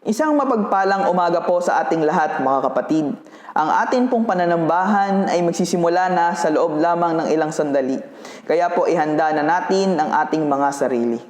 Isang mapagpalang umaga po sa ating lahat, mga kapatid. Ang atin pong pananambahan ay magsisimula na sa loob lamang ng ilang sandali. Kaya po ihanda na natin ang ating mga sarili.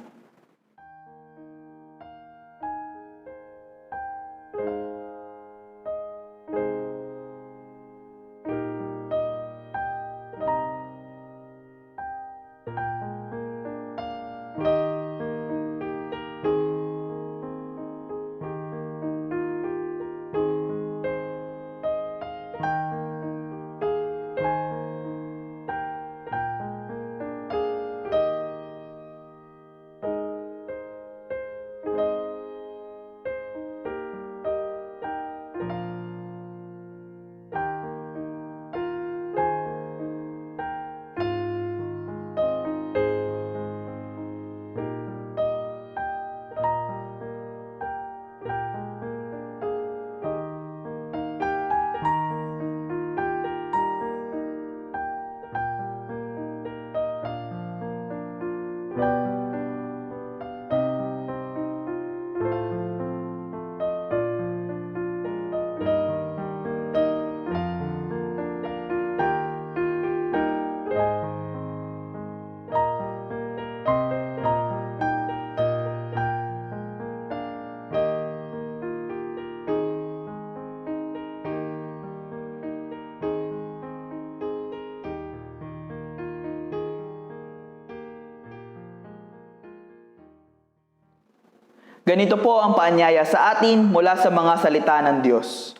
Ganito po ang paanyaya sa atin mula sa mga salita ng Diyos.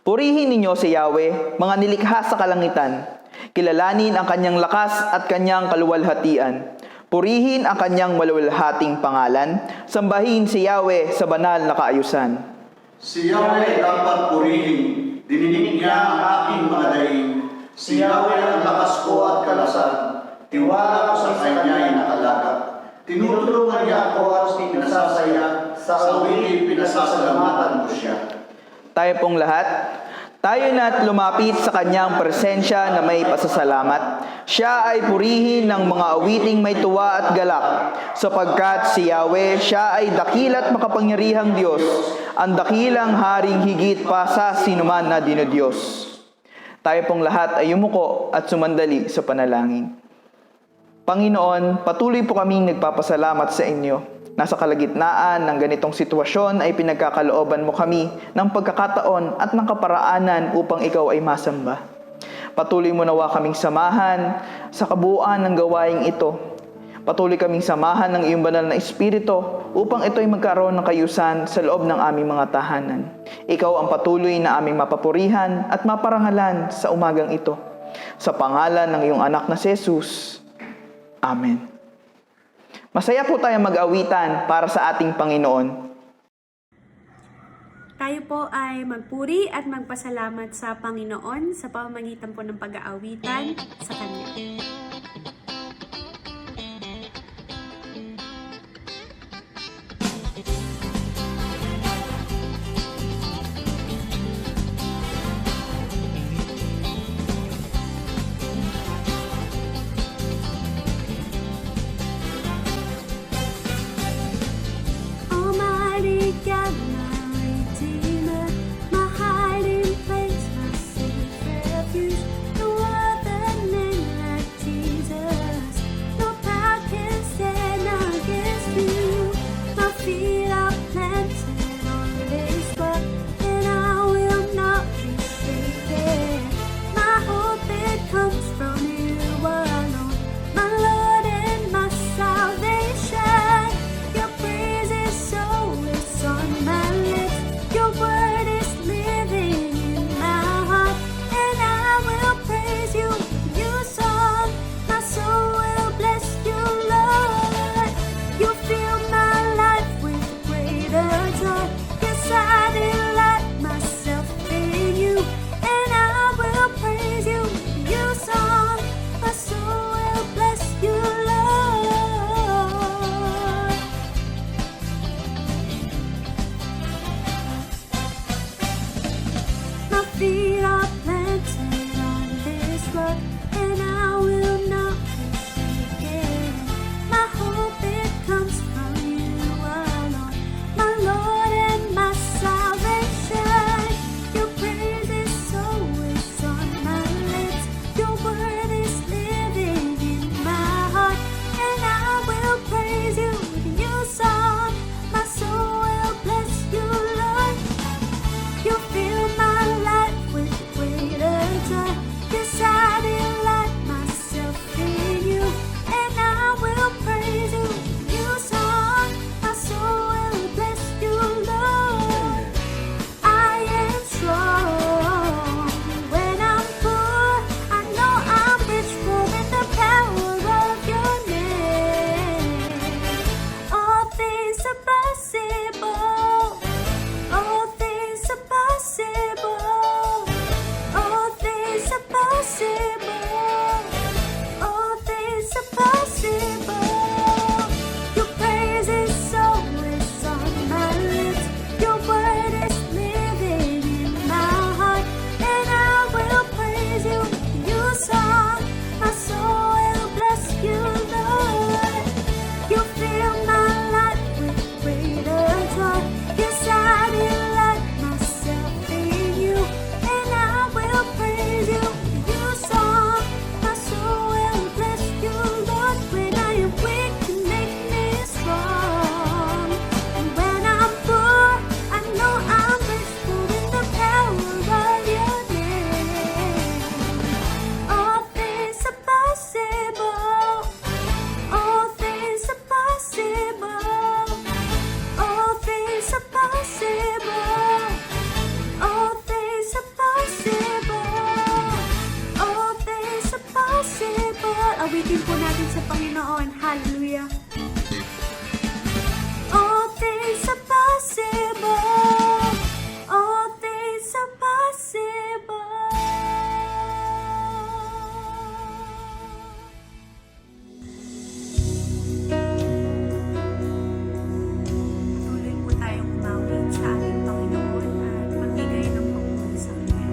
Purihin ninyo si Yahweh, mga nilikha sa kalangitan. Kilalanin ang kanyang lakas at kanyang kaluwalhatian. Purihin ang kanyang maluwalhating pangalan. Sambahin si Yahweh sa banal na kaayusan. Si Yahweh dapat purihin. Dininig niya ang aking mga daing. Si Yahweh ang lakas ko at kalasan. Tiwala ko sa kanya'y nakalagak. Tinutulungan niya ako at pinasasaya. Sa awitin pinasasalamatan ko siya. Tayo pong lahat, tayo na't lumapit sa kanyang presensya na may pasasalamat. Siya ay purihin ng mga awiting may tuwa at galak, sapagkat si Yahweh, siya ay dakila't makapangyarihang Diyos, ang dakilang haring higit pa sa sinuman na dinodiyos. Tayo pong lahat ay yumuko at sumandali sa panalangin. Panginoon, patuloy po kaming nagpapasalamat sa inyo. Nasa kalagitnaan ng ganitong sitwasyon ay pinagkakalooban mo kami ng pagkakataon at ng kaparaanan upang ikaw ay masamba. Patuloy mo nawa kaming samahan sa kabuuan ng gawaing ito. Patuloy kaming samahan ng iyong banal na Espiritu upang ito ay magkaroon ng kayusan sa loob ng aming mga tahanan. Ikaw ang patuloy na aming mapapurihan at maparangalan sa umagang ito. Sa pangalan ng iyong anak na si Jesus. Amen. Masaya po tayo mag-awitan para sa ating Panginoon. Tayo po ay magpuri at magpasalamat sa Panginoon sa pamamagitan po ng pag-aawitan sa Kanya. Almighty God, my Redeemer, my hiding place, my safe refuge, no other name like Jesus. Awitin po natin sa Panginoon. Hallelujah. All things are possible. All things are possible. Patuloy po tayong umawit sa ating Panginoon at magbigay ng papuri sa Kanya.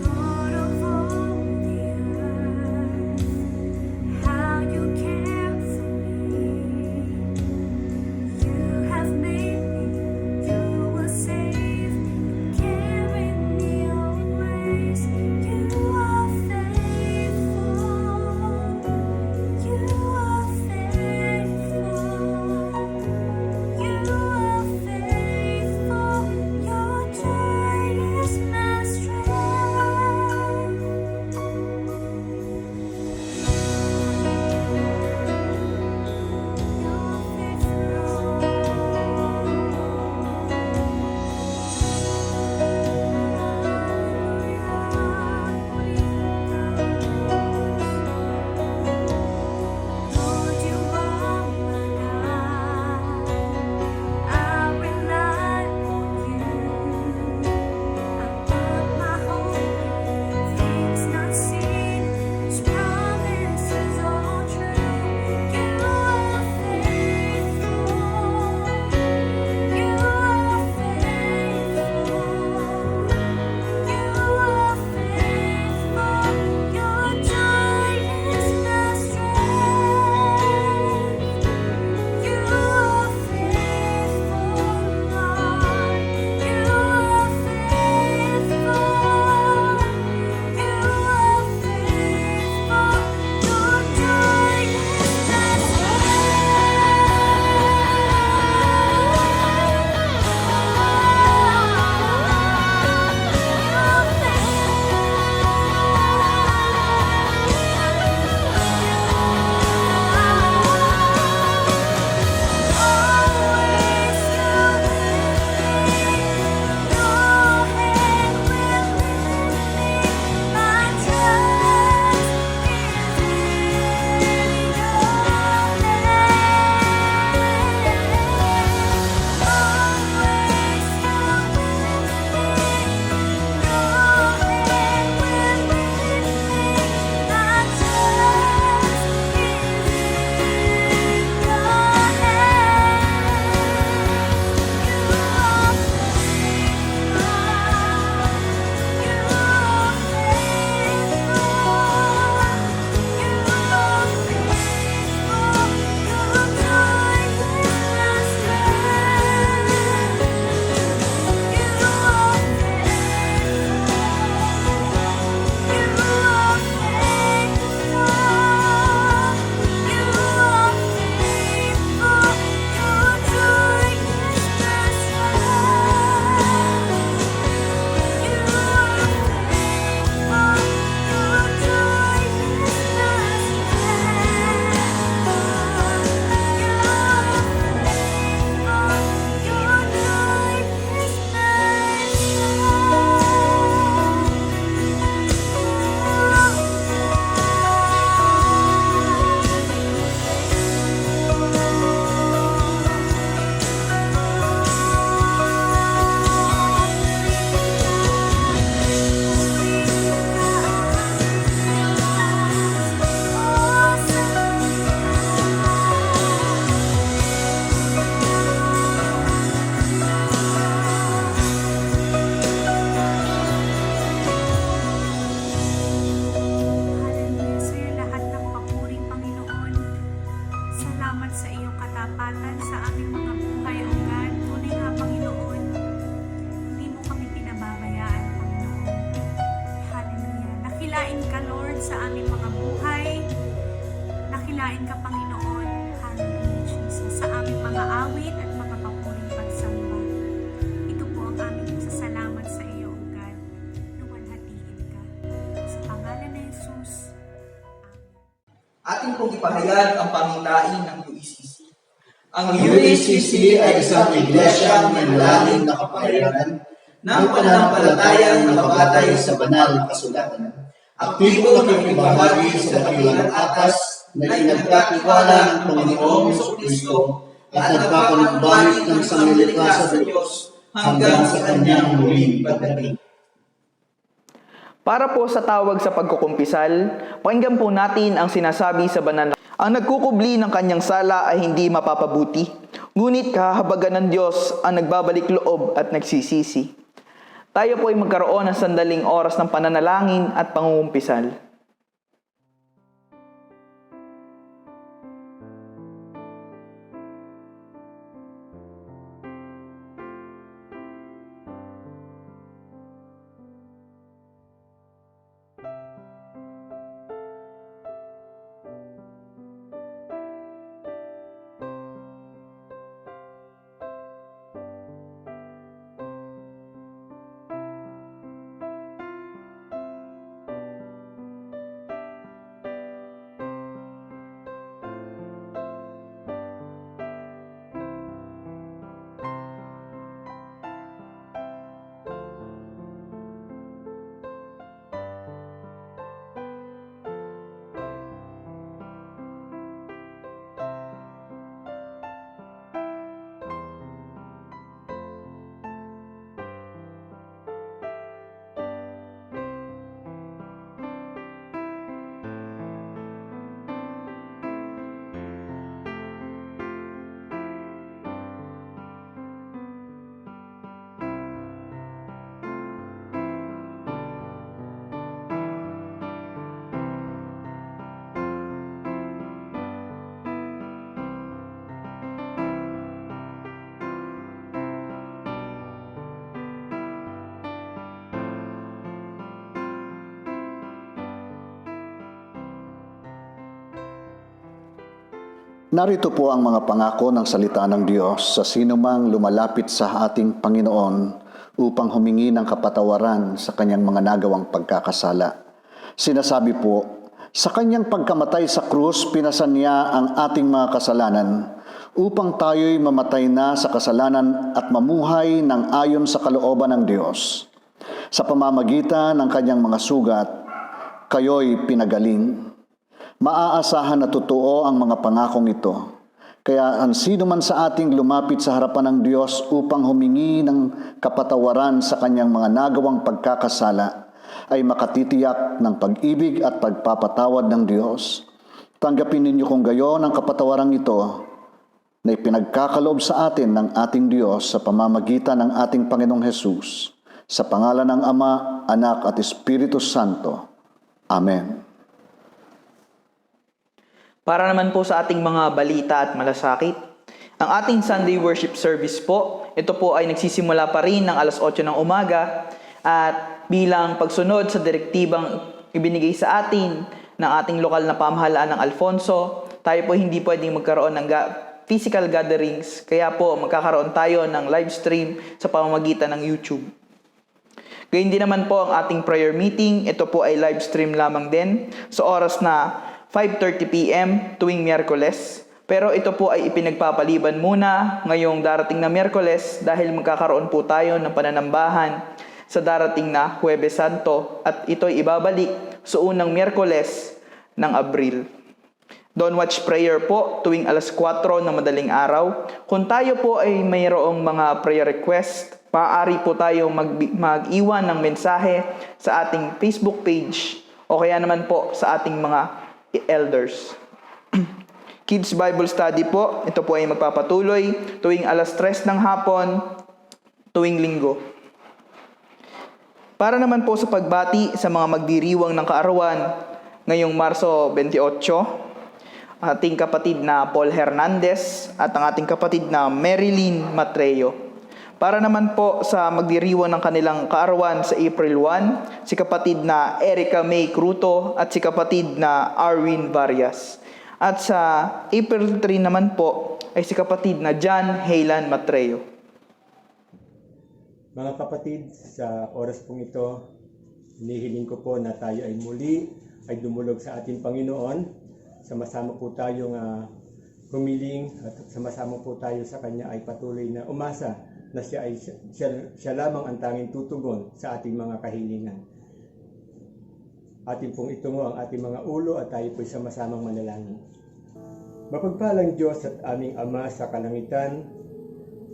Lord of all the earth, how you care for me. You have made me, you will save, carry me always. You are faithful, you are faithful, you are faithful. Your joy is my strength. Lord, you are my God. I rely on you. I put my hope in things not seen. His promises all true. You are faithful. You are faithful. You are faithful. Your joy is my strength. You are faithful, Lord. You are faithful. You are faithful. Your joy is my Hallelujah. Sa'yo lahat ng papuring Panginoon. Salamat sa iyong katapatan sa aming mga buhay, O God. Tunay nga, Panginoon, hindi mo kami pinababayaan, Panginoon. Hallelujah. Nakilain ka, Lord, sa aming mga buhay. Nakilain ka, Panginoon. Hallelujah, Jesus. Sa aming mga awit at mga papuring pagsamba. Ito po ang aming pasasalamat sa iyo, O God. Luwalhatiin ka. Sa pangalan ni Jesus. Amen. Atin pong ipahayag ang pangitain ng UECC. Ang UACC ay isang iglesyang may malalim na kapangyarihan ng pananampalatayang nakabatay sa banal na kasulatan. Aktibo na nagbibahagi sa dakilang atas na pinagkatiwala ng Panginoong Jesucristo at nagpapanumbalik ng sanglilikha sa Diyos hanggang sa kanyang muling pagdating. Para po sa tawag sa pagkukumpisal, pakinggan po natin ang sinasabi sa banal. Ang nagkukubli ng kanyang sala ay hindi mapapabuti, ngunit kahabagan ng Diyos ang nagbabalik loob at nagsisisi. Tayo po ay magkaroon ng sandaling oras ng pananalangin at pangungumpisal. Narito po ang mga pangako ng salita ng Diyos sa sinumang lumalapit sa ating Panginoon upang humingi ng kapatawaran sa kanyang mga nagawang pagkakasala. Sinasabi po, sa kanyang pagkamatay sa krus, pinasan niya ang ating mga kasalanan upang tayo'y mamatay na sa kasalanan at mamuhay ng ayon sa kalooban ng Diyos. Sa pamamagitan ng kanyang mga sugat, kayo'y pinagaling. Maaasahan na totoo ang mga pangakong ito. Kaya ang sino man sa ating lumapit sa harapan ng Diyos upang humingi ng kapatawaran sa kanyang mga nagawang pagkakasala ay makatitiyak ng pag-ibig at pagpapatawad ng Diyos. Tanggapin ninyo kung gayon ang kapatawarang ito na ipinagkakaloob sa atin ng ating Diyos sa pamamagitan ng ating Panginoong Hesus. Sa pangalan ng Ama, Anak at Espiritu Santo. Amen. Para naman po sa ating mga balita at malasakit, ang ating Sunday worship service po, ito po ay nagsisimula pa rin ng alas 8 ng umaga at bilang pagsunod sa direktibang ibinigay sa atin ng ating lokal na pamahalaan ng Alfonso, tayo po hindi pwedeng magkaroon ng physical gatherings, kaya po magkakaroon tayo ng live stream sa pamamagitan ng YouTube. Gayun din naman po ang ating prayer meeting, ito po ay live stream lamang din sa oras na 5:30 p.m. tuwing Miyerkules. Pero ito po ay ipinagpapaliban muna ngayong darating na Miyerkules dahil magkakaroon po tayo ng pananambahan sa darating na Huwebes Santo at ito'y ibabalik sa unang Miyerkules ng Abril. Dawn Watch Prayer po tuwing alas 4 ng madaling araw. Kung tayo po ay mayroong mga prayer request, maaari po tayo mag-iwan ng mensahe sa ating Facebook page o kaya naman po sa ating mga elders. Kids Bible Study po, ito po ay magpapatuloy tuwing alas 3 ng hapon, tuwing linggo. Para naman po sa pagbati sa mga magdiriwang ng kaarawan, ngayong Marso 28, ating kapatid na Paul Hernandez at ang ating kapatid na Marilyn Matreo. Para naman po sa magdiriwang ng kanilang kaarawan sa April 1, si kapatid na Erica May Cruto at si kapatid na Arwin Varias. At sa April 3 naman po ay si kapatid na John Haylan Matreo. Mga kapatid, sa oras pong ito, hinihiling ko po na tayo ay muli ay dumulog sa ating Panginoon. Sama-sama po tayong humiling at sama-sama po tayo sa Kanya ay patuloy na umasa na siya lamang ang tanging tutugon sa ating mga kahilingan. Atin pong itungo ang ating mga ulo at tayo po'y sama-samang manalangin. Mapagpalang Diyos at aming Ama sa kalangitan,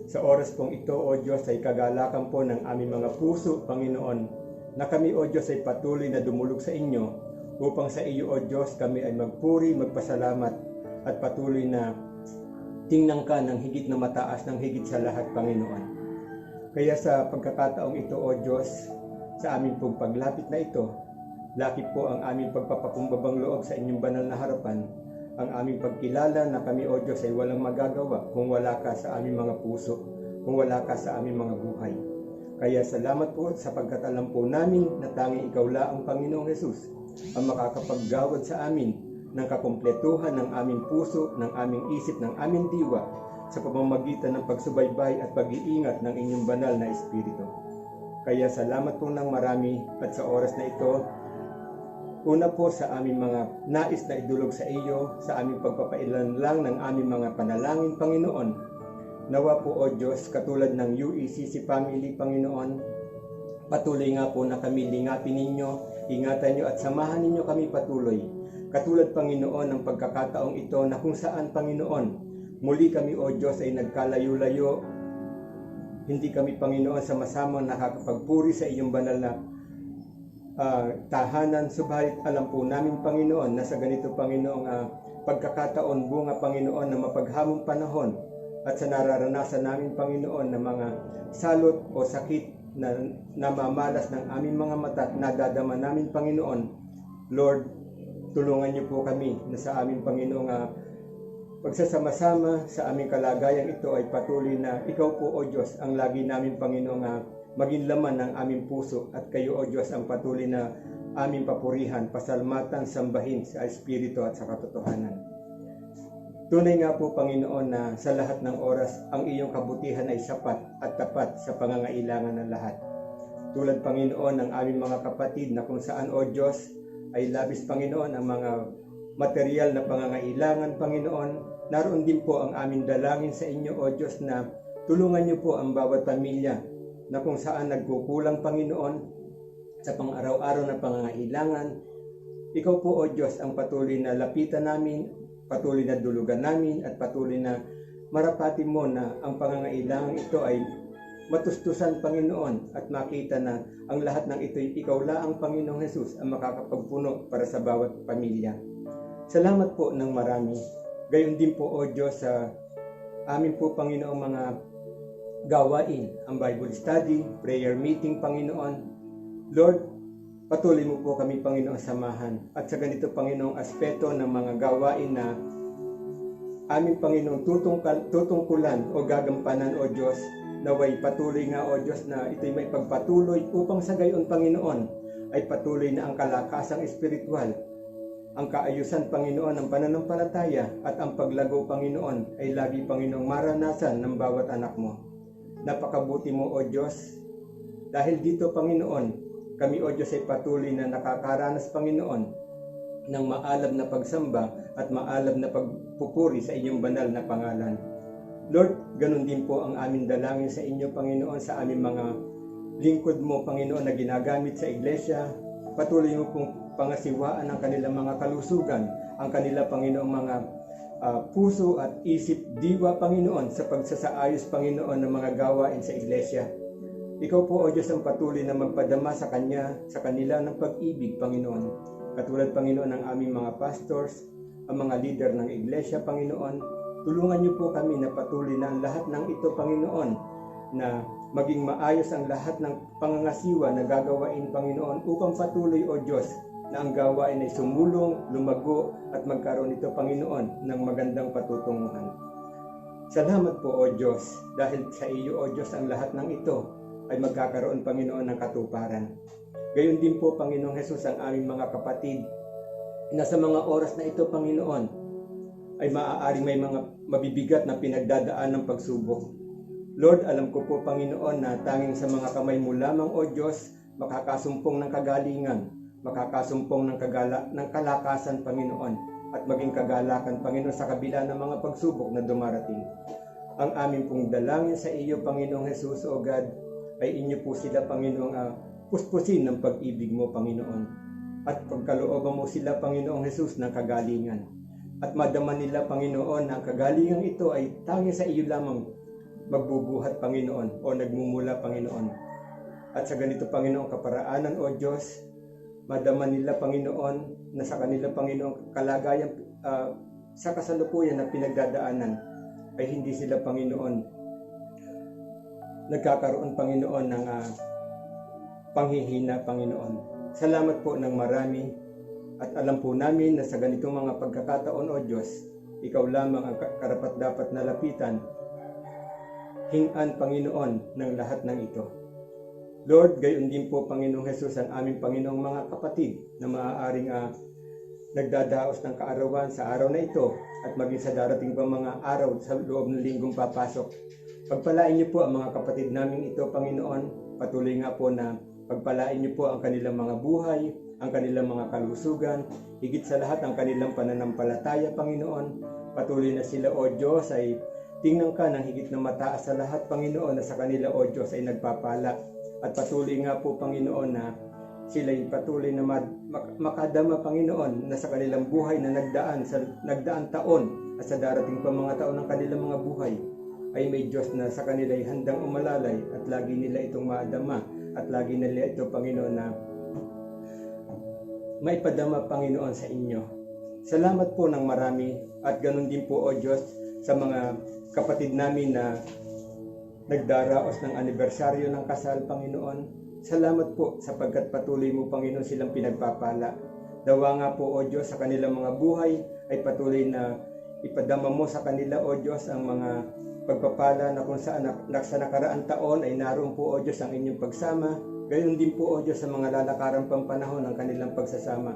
sa oras pong ito, O Diyos, ay kagalakan po ng aming mga puso, Panginoon, na kami, O Diyos, ay patuloy na dumulog sa inyo, upang sa iyo, O Diyos, kami ay magpuri, magpasalamat, at patuloy na tingnan ka ng higit na mataas, ng higit sa lahat, Panginoon. Kaya sa pagkakataong ito, O Diyos, sa aming pong paglapit na ito, laki po ang aming pagpapakumbabang loob sa inyong banal na harapan, ang aming pagkilala na kami, O Diyos, ay walang magagawa kung wala ka sa aming mga puso, kung wala ka sa aming mga buhay. Kaya salamat po sapagkat alam po namin na tanging ikaw lang ang Panginoong Hesus ang makakapaggawad sa amin ng kakumpletuhan ng aming puso, ng aming isip, ng aming diwa sa pamamagitan ng pagsubaybay at pag-iingat ng inyong banal na Espiritu. Kaya salamat po ng marami at sa oras na ito, una po sa aming mga nais na idulog sa iyo, sa aming pagpapailan lang ng aming mga panalangin, Panginoon. Nawa po, O Diyos, katulad ng UECC Family, Panginoon, patuloy nga po na kami lingapin ninyo, ingatan nyo at samahan ninyo kami patuloy. Katulad, Panginoon, ng pagkakataong ito na kung saan, Panginoon, muli kami, O Diyos, ay nagkalayo-layo. Hindi kami, Panginoon, sama-sama nakakapagpuri sa iyong banal na tahanan, subalit alam po namin, Panginoon, na sa ganito, Panginoon, pagkakataon, bunga, Panginoon, na mapaghamong panahon at sa nararanasan namin, Panginoon, na mga salot o sakit na namamalas ng aming mga mata at nadadama namin, Panginoon. Lord, tulungan niyo po kami na sa aming, Panginoon, pagsasama-sama sa aming kalagayang ito ay patuloy na ikaw po, O Diyos, ang lagi namin, Panginoon, maging laman ng aming puso at kayo, O Diyos, ang patuloy na aming papurihan, pasalamatan, sambahin sa Espiritu at sa katotohanan. Tunay nga po, Panginoon, na sa lahat ng oras, ang iyong kabutihan ay sapat at tapat sa pangangailangan ng lahat. Tulad, Panginoon, ng aming mga kapatid na kung saan, O Diyos, ay labis, Panginoon, ang mga material na pangangailangan, Panginoon, naroon din po ang aming dalangin sa inyo, O Diyos, na tulungan niyo po ang bawat pamilya na kung saan nagkukulang, Panginoon, sa pang-araw-araw na pangangailangan. Ikaw po, O Diyos, ang patuloy na lapitan namin, patuloy na dulugan namin, at patuloy na marapati mo na ang pangangailangan ito ay matustusan, Panginoon, at makita na ang lahat ng ito ay ikaw lang, Panginoong Hesus, ang makakapagpuno para sa bawat pamilya. Salamat po ng marami. Gayon din po, O Diyos, sa amin po, Panginoong, mga gawain, ang Bible study, prayer meeting, Panginoon. Lord, patuloy mo po kami, Panginoon, samahan. At sa ganito, Panginoong, aspeto ng mga gawain na aming, Panginoong, tutungkulan o gagampanan, O Diyos, naway patuloy nga, O Diyos, na ito'y may pagpatuloy upang sa gayon, Panginoon, ay patuloy na ang kalakasang espiritual, ang kaayusan, Panginoon, ng pananampalataya at ang paglago, Panginoon, ay lagi, Panginoong, maranasan ng bawat anak mo. Napakabuti mo, O Diyos. Dahil dito, Panginoon, kami, O Diyos, ay patuloy na nakakaranas, Panginoon, ng maalab na pagsamba at maalab na pagpupuri sa inyong banal na pangalan. Lord, ganun din po ang aming dalangin sa inyo, Panginoon, sa aming mga lingkod mo, Panginoon, na ginagamit sa iglesia. Patuloy mo pong pangasiwaan ang kanilang mga kalusugan, ang kanila, Panginoong, mga puso at isip, diwa, Panginoon, sa pagsasaayos, Panginoon, ng mga gawain sa iglesia. Ikaw po, O Diyos, ang patuloy na magpadama sa kanila ng pag-ibig, Panginoon. Katulad, Panginoon, ng aming mga pastors, ang mga leader ng iglesia, Panginoon. Tulungan niyo po kami na patuloy na ang lahat ng ito, Panginoon, na maging maayos ang lahat ng pangangasiwa na gagawain, Panginoon, upang patuloy, O Diyos, na ang gawain ay sumulong, lumago, at magkaroon ito, Panginoon, ng magandang patutunguhan. Salamat po, O Diyos, dahil sa iyo, O Diyos, ang lahat ng ito ay magkakaroon, Panginoon, ng katuparan. Gayon din po, Panginoong Hesus, ang aming mga kapatid na sa mga oras na ito, Panginoon, ay maaaring may mga mabibigat na pinagdadaan ng pagsubok. Lord, alam ko po, Panginoon, na tanging sa mga kamay mo lamang, O Diyos, makakasumpong ng kagalingan, makakasumpong ng kalakasan, Panginoon. at maging kagalakan, Panginoon, sa kabila ng mga pagsubok na dumarating. Ang aming pong dalangin sa iyo, Panginoong Jesus, O God, ay inyo po sila, Panginoong, puspusin ng pag-ibig mo, Panginoon. At pagkalooban mo sila, Panginoong Jesus, ng kagalingan. At madama nila, Panginoon, na ang kagalingan ito ay tanging sa iyo lamang magbubuhat, Panginoon, o nagmumula, Panginoon. At sa ganito, Panginoon, kaparaanan, O Diyos, madama nila, Panginoon, na sa kanila, Panginoon, kalagayan sa kasalukuyan na pinagdadaanan, ay hindi sila, Panginoon, nagkakaroon, Panginoon, ng panghihina, Panginoon. Salamat po ng marami, at alam po namin na sa ganitong mga pagkakataon, O Diyos, ikaw lamang ang karapat-dapat na lapitan, hingan, Panginoon, ng lahat ng ito. Lord, gayon din po, Panginoong Jesus, ang aming Panginoong mga kapatid na maaaring nagdadaos ng kaarawan sa araw na ito at maging sa darating pa mga araw sa loob ng linggong papasok. Pagpalain niyo po ang mga kapatid namin ito, Panginoon. Patuloy nga po na pagpalain niyo po ang kanilang mga buhay, ang kanilang mga kalusugan, higit sa lahat ang kanilang pananampalataya, Panginoon. Patuloy na sila, O Diyos, ay tingnan ka ng higit na mataas sa lahat, Panginoon, na sa kanila, O Diyos, ay nagpapala. At patuloy nga po, Panginoon, na sila'y patuloy na makadama, Panginoon, na sa kanilang buhay na nagdaan taon at sa darating pa mga taon ng kanilang mga buhay, ay may Diyos na sa kanila ay handang umalalay at lagi nila itong madama at lagi nila ito, Panginoon, na maipadama, Panginoon, sa inyo. Salamat po ng marami at ganun din po, O Diyos, sa mga kapatid namin na nagdaraos ng anibersaryo ng kasal, Panginoon. Salamat po sapagkat patuloy mo, Panginoon, silang pinagpapala. Dawa nga po, O Diyos, sa kanilang mga buhay ay patuloy na ipadama mo sa kanila, O Diyos, ang mga pagpapala na kung saan sa nakaraang taon ay naroon po, O Diyos, ang inyong pagsama. Gayon din po, O Diyos, sa mga lalakaran pang panahon ng kanilang pagsasama.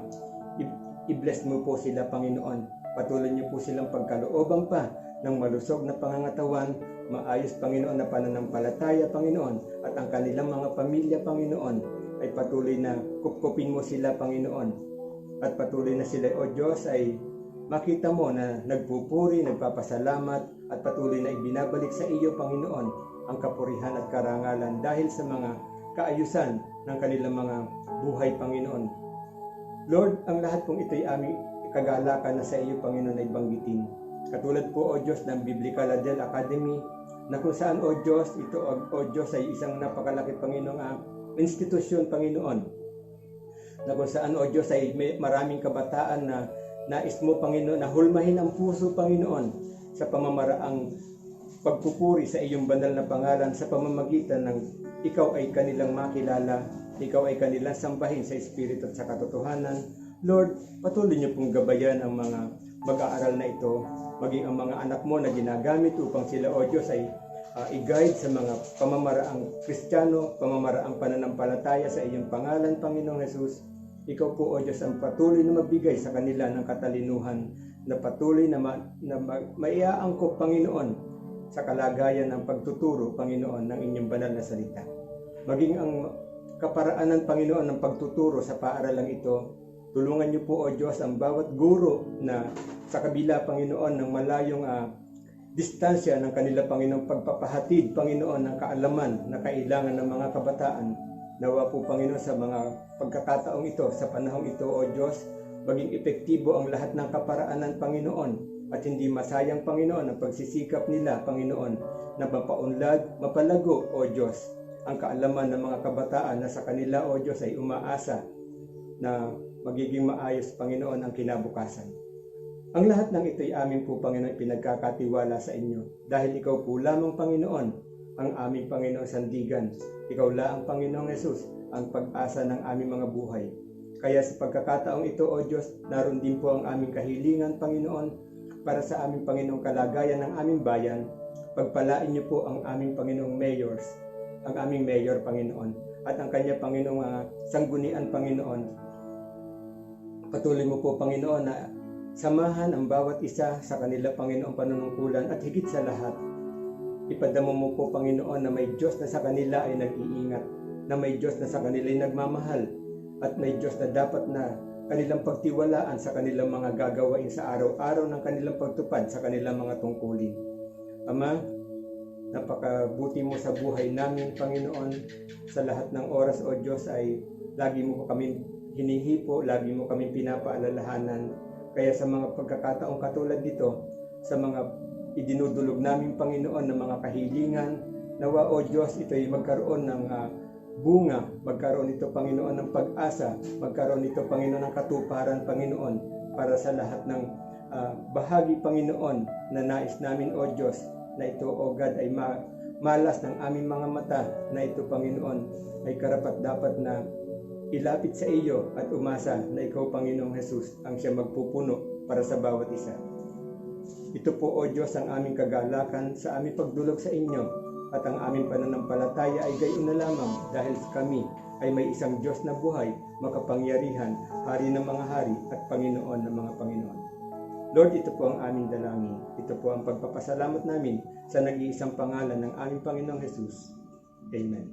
I-bless mo po sila, Panginoon. Patuloy niyo po silang pagkalooban pa ng malusog na pangangatawan, maayos, Panginoon, na pananampalataya, Panginoon, at ang kanilang mga pamilya, Panginoon, ay patuloy na kupkupin mo sila, Panginoon, at patuloy na sila, O Diyos, ay makita mo na nagpupuri, nagpapasalamat, at patuloy na ibinabalik sa iyo, Panginoon, ang kapurihan at karangalan dahil sa mga kaayusan ng kanilang mga buhay, Panginoon. Lord, ang lahat pong ito'y aming kagalakan na sa iyo, Panginoon, ay banggitin. Katulad po, O Diyos, ng Biblical Adel Academy, na kung saan, O Diyos, ito, O Diyos, ay isang napakalaki, Panginoon, institusyon, Panginoon, na kung saan, O Diyos, ay may maraming kabataan na nais mo, Panginoon, na hulmahin ang puso, Panginoon, sa pamamaraang pagpupuri sa iyong banal na pangalan sa pamamagitan ng ikaw ay kanilang makilala, ikaw ay kanilang sambahin sa Espiritu at sa katotohanan. Lord, patuloy niyo pong gabayan ang mga mag-aaral na ito, maging ang mga anak mo na ginagamit upang sila, O Diyos, ay i-guide sa mga pamamaraang Kristiyano, pamamaraang pananampalataya sa iyong pangalan, Panginoong Jesus. Ikaw po, O Diyos, ang patuloy na magbigay sa kanila ng katalinuhan, na patuloy na maiaangkop, Panginoon, sa kalagayan ng pagtuturo, Panginoon, ng inyong banal na salita. Maging ang kaparaanan, Panginoon, ng pagtuturo sa paaralang ito, tulungan niyo po, O Diyos, ang bawat guro na sa kabila, Panginoon, ng malayong distansya ng kanila, Panginoon, pagpapahatid, Panginoon, ng kaalaman na kailangan ng mga kabataan. Nawa po, Panginoon, sa mga pagkakataong ito, sa panahong ito, O Diyos, maging epektibo ang lahat ng kaparaanan, Panginoon, at hindi masayang, Panginoon, ang pagsisikap nila, Panginoon, na mapaunlad, mapalago, O Diyos, ang kaalaman ng mga kabataan na sa kanila, O Diyos, ay umaasa na magiging maayos, Panginoon, ang kinabukasan. Ang lahat ng ito'y amin po, Panginoon, pinagkakatiwala sa inyo. Dahil ikaw po lamang, Panginoon, ang aming Panginoong sandigan. Ikaw lang, Panginoong Jesus, ang pag-asa ng aming mga buhay. Kaya sa pagkakataong ito, O Diyos, naroon din po ang aming kahilingan, Panginoon, para sa aming Panginoong kalagayan ng aming bayan. Pagpalain niyo po ang aming Panginoong mayors, ang aming mayor, Panginoon, at ang kanya, Panginoong sanggunian, Panginoon. Patuloy mo po, Panginoon, na samahan ang bawat isa sa kanila, Panginoong, panunungkulan, at higit sa lahat, ipadama mo po, Panginoon, na may Diyos na sa kanila ay nag-iingat, na may Diyos na sa kanila ay nagmamahal, at may Diyos na dapat na kanilang pagtiwalaan sa kanilang mga gagawain sa araw-araw ng kanilang pagtupad sa kanilang mga tungkulin. Ama, napakabuti mo sa buhay namin, Panginoon. Sa lahat ng oras, O Diyos, ay lagi mo kami hinihipo, lagi mo kami pinapaalalahanan. Kaya sa mga pagkakataong katulad dito, sa mga idinudulog namin, Panginoon, ng mga kahilingan, nawa, O Diyos, ito ay magkaroon ng bunga, magkaroon ito, Panginoon, ng pag-asa, magkaroon ito, Panginoon, ng katuparan, Panginoon, para sa lahat ng bahagi, Panginoon, na nais namin, O Diyos, na ito, O God, ay malas ng aming mga mata, na ito, Panginoon, ay karapat-dapat na ilapit sa iyo at umasa na ikaw, Panginoong Jesus, ang siya magpupuno para sa bawat isa. Ito po, O Diyos, ang aming kagalakan sa aming pagdulog sa inyo, at ang aming pananampalataya ay gayon na lamang dahil kami ay may isang Diyos na buhay, makapangyarihan, Hari ng mga hari at Panginoon ng mga Panginoon. Lord, ito po ang aming dalangin. Ito po ang pagpapasalamat namin sa nag-iisang pangalan ng aming Panginoong Jesus. Amen.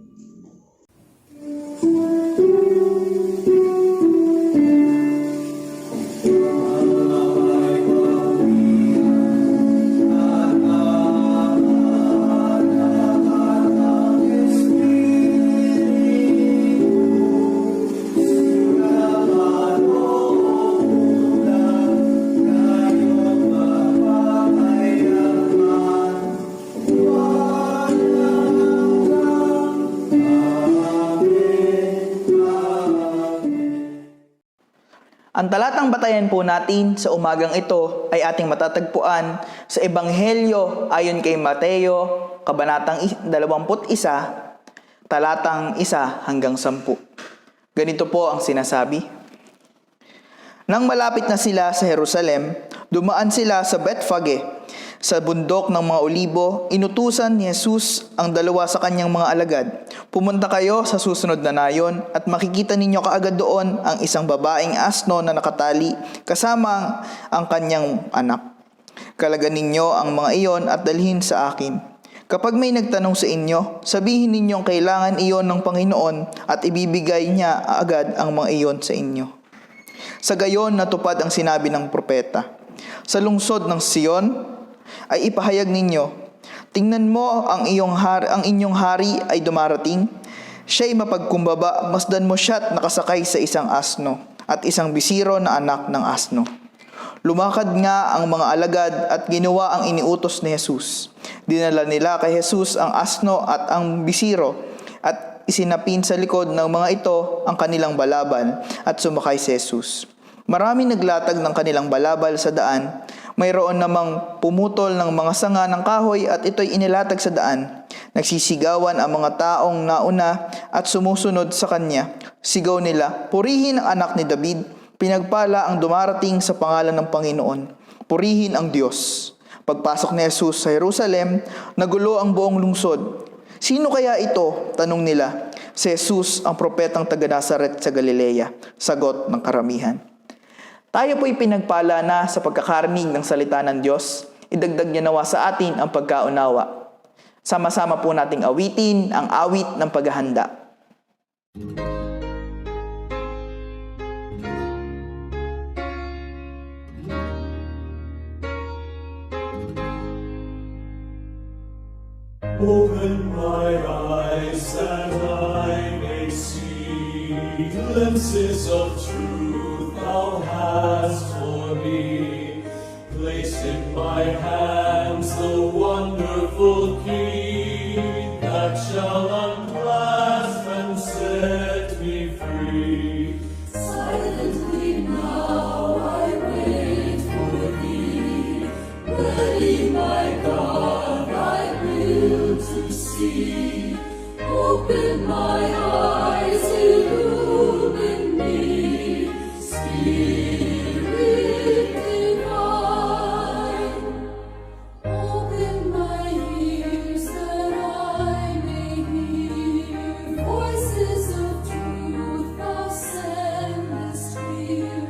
Ang talatang batayan po natin sa umagang ito ay ating matatagpuan sa Ebanghelyo ayon kay Mateo, kabanatang 21, talatang 1 hanggang 10. Ganito po ang sinasabi. Nang malapit na sila sa Jerusalem, dumaan sila sa Bethfage, sa bundok ng mga Olibo. Inutusan ni Jesus ang dalawa sa kanyang mga alagad. Pumunta kayo sa susunod na nayon at makikita ninyo kaagad doon ang isang babaeng asno na nakatali kasama ang kanyang anak. Kalagan ninyo ang mga iyon at dalhin sa akin. Kapag may nagtanong sa inyo, sabihin ninyong kailangan iyon ng Panginoon at ibibigay niya agad ang mga iyon sa inyo. Sa gayon natupad ang sinabi ng propeta. Sa lungsod ng Sion ay ipahayag ninyo, tingnan mo ang inyong hari ay dumarating. Siya'y mapagkumbaba, masdan mo siya't nakasakay sa isang asno at isang bisiro na anak ng asno. Lumakad nga ang mga alagad at ginawa ang iniutos ni Jesus. Dinala nila kay Jesus ang asno at ang bisiro at isinapin sa likod ng mga ito ang kanilang balabal at sumakay si Jesus. Maraming naglatag ng kanilang balabal sa daan. Mayroon namang pumutol ng mga sanga ng kahoy at ito'y inilatag sa daan. Nagsisigawan ang mga taong nauna at sumusunod sa kanya. Sigaw nila, purihin ang anak ni David, pinagpala ang dumarating sa pangalan ng Panginoon. Purihin ang Diyos. Pagpasok ni Jesus sa Jerusalem, nagulo ang buong lungsod. Sino kaya ito? Tanong nila. Si Jesus, ang propetang taga Nazaret sa Galilea. Sagot ng karamihan. Tayo po'y pinagpala na sa pagkakarinig ng salita ng Diyos. Idagdag niya nawa sa atin ang pagkaunawa. Sama-sama po nating awitin ang awit ng paghahanda. Open my eyes that I may see glimpses of truth thou hast for me. Place in my hands the wonderful key that shall unclasp and set me free. Silently now I wait for thee, ready, my God, thy will to see. Open my eyes, illumine me, Spirit divine. Open my ears that I may hear voices of truth thou sendest here.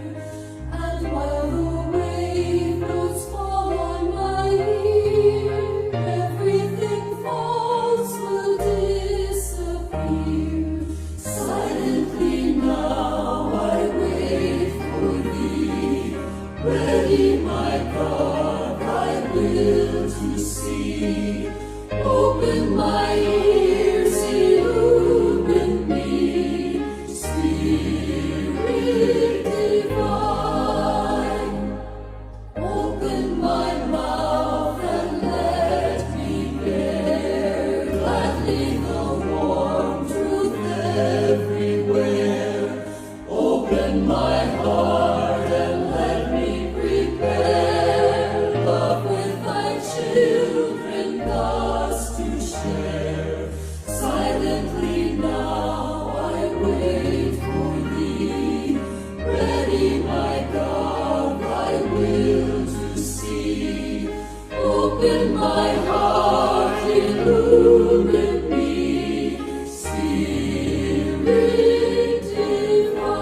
And while the wave notes fall on my ear, everything false will disappear. Silently now I wait for with me, Spirit divine.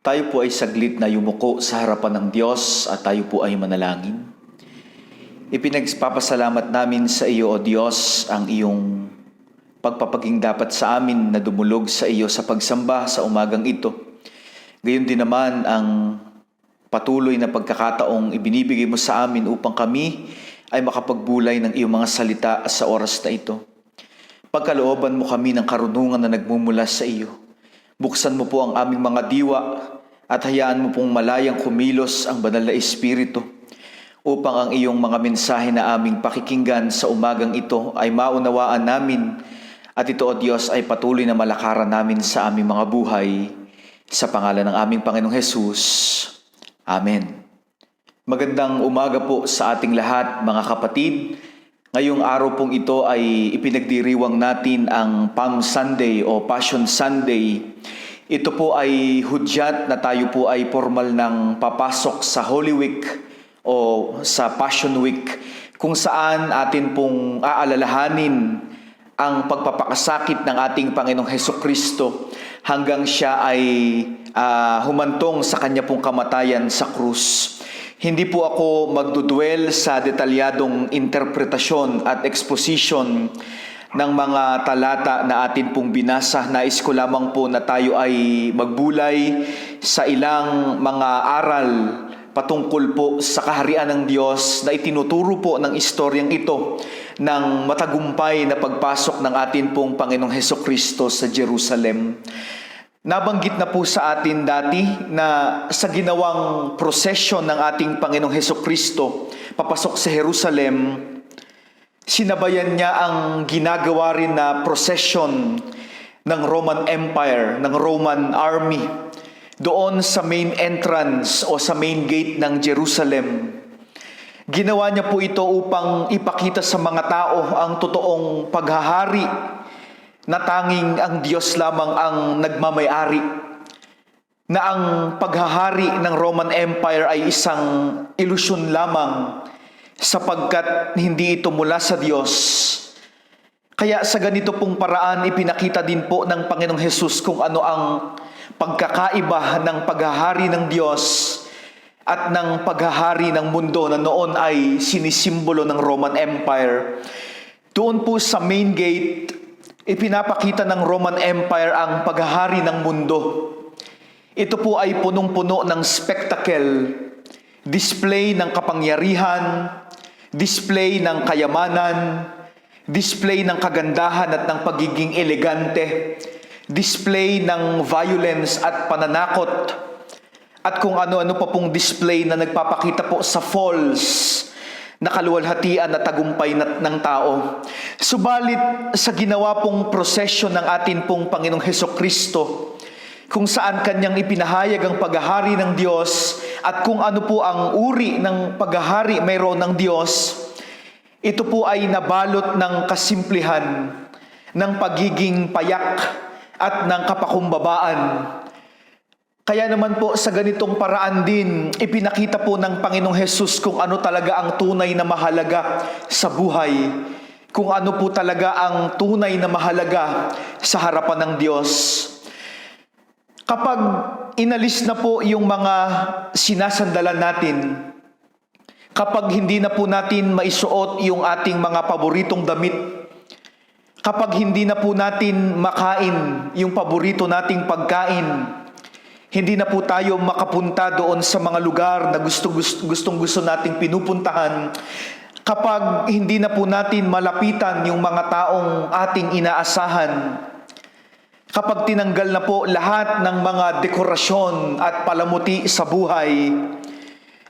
Tayo po ay saglit na yumuko sa harapan ng Diyos at tayo po ay manalangin. Ipinagpapasalamat namin sa iyo, O Diyos, ang iyong pagpapaging dapat sa amin na dumulog sa iyo sa pagsamba sa umagang ito. Gayon din naman ang patuloy na pagkakataong ibinibigay mo sa amin upang kami ay makapagbulay ng iyong mga salita sa oras na ito. Pagkalooban mo kami ng karunungan na nagmumula sa iyo. Buksan mo po ang aming mga diwa at hayaan mo pong malayang kumilos ang banal na Espiritu upang ang iyong mga mensahe na aming pakikinggan sa umagang ito ay maunawaan namin at ito, O Diyos, ay patuloy na malakaran namin sa aming mga buhay sa pangalan ng aming Panginoong Hesus. Amen. Magandang umaga po sa ating lahat, mga kapatid. Ngayong araw pong ito ay ipinagdiriwang natin ang Palm Sunday o Passion Sunday. Ito po ay hudyat na tayo po ay formal ng papasok sa Holy Week o sa Passion Week, kung saan atin pong aalalahanin ang pagpapakasakit ng ating Panginoong Hesukristo hanggang siya ay humantong sa kanya pong kamatayan sa krus. Hindi po ako magdudwell sa detalyadong interpretasyon at exposition ng mga talata na atin pong binasa. Nais ko lamang po na tayo ay magbulay sa ilang mga aral patungkol po sa kaharian ng Diyos na itinuturo po ng istoryang ito ng matagumpay na pagpasok ng atin pong Panginoong Hesukristo sa Jerusalem. Nabanggit na po sa atin dati na sa ginawang prosesyon ng ating Panginoong Hesukristo papasok sa Jerusalem, sinabayan niya ang ginagawa rin na prosesyon ng Roman Empire, ng Roman Army, doon sa main entrance o sa main gate ng Jerusalem. Ginawa niya po ito upang ipakita sa mga tao ang totoong paghahari na tanging ang Diyos lamang ang nagmamay-ari. Na ang paghahari ng Roman Empire ay isang ilusyon lamang sapagkat hindi ito mula sa Diyos. Kaya sa ganito pong paraan ipinakita din po ng Panginoong Hesus kung ano ang pagkakaiba ng paghahari ng Diyos at ng paghahari ng mundo na noon ay sinisimbolo ng Roman Empire. Doon po sa main gate, ipinapakita ng Roman Empire ang paghahari ng mundo. Ito po ay punong-puno ng spectacle, display ng kapangyarihan, display ng kayamanan, display ng kagandahan at ng pagiging elegante, display ng violence at pananakot, at kung ano-ano pa pong display na nagpapakita po sa false na kaluwalhatian at tagumpay ng tao. Subalit sa ginawa pong prosesyon ng atin pong Panginoong Hesukristo, kung saan kanyang ipinahayag ang paghahari ng Diyos at kung ano po ang uri ng paghahari mayroon ng Diyos, ito po ay nabalot ng kasimplihan, ng pagiging payak at ng kapakumbabaan. Kaya naman po sa ganitong paraan din, ipinakita po ng Panginoong Hesus kung ano talaga ang tunay na mahalaga sa buhay, kung ano po talaga ang tunay na mahalaga sa harapan ng Diyos. Kapag inalis na po yung mga sinasandalan natin, kapag hindi na po natin maisuot yung ating mga paboritong damit, kapag hindi na po natin makain yung paborito nating pagkain, hindi na po tayo makapunta doon sa mga lugar na gustong-gusto nating pinupuntahan, kapag hindi na po natin malapitan yung mga taong ating inaasahan, kapag tinanggal na po lahat ng mga dekorasyon at palamuti sa buhay,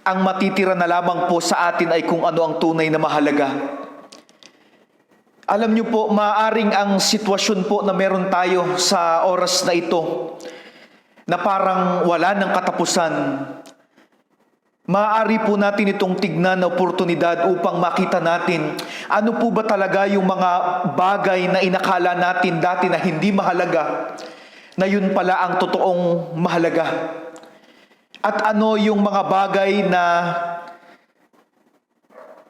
ang matitira na lamang po sa atin ay kung ano ang tunay na mahalaga. Alam niyo po, maaaring ang sitwasyon po na meron tayo sa oras na ito, na parang wala ng katapusan, maaari po natin itong tignan na oportunidad upang makita natin ano po ba talaga yung mga bagay na inakala natin dati na hindi mahalaga, na yun pala ang totoong mahalaga. At ano yung mga bagay na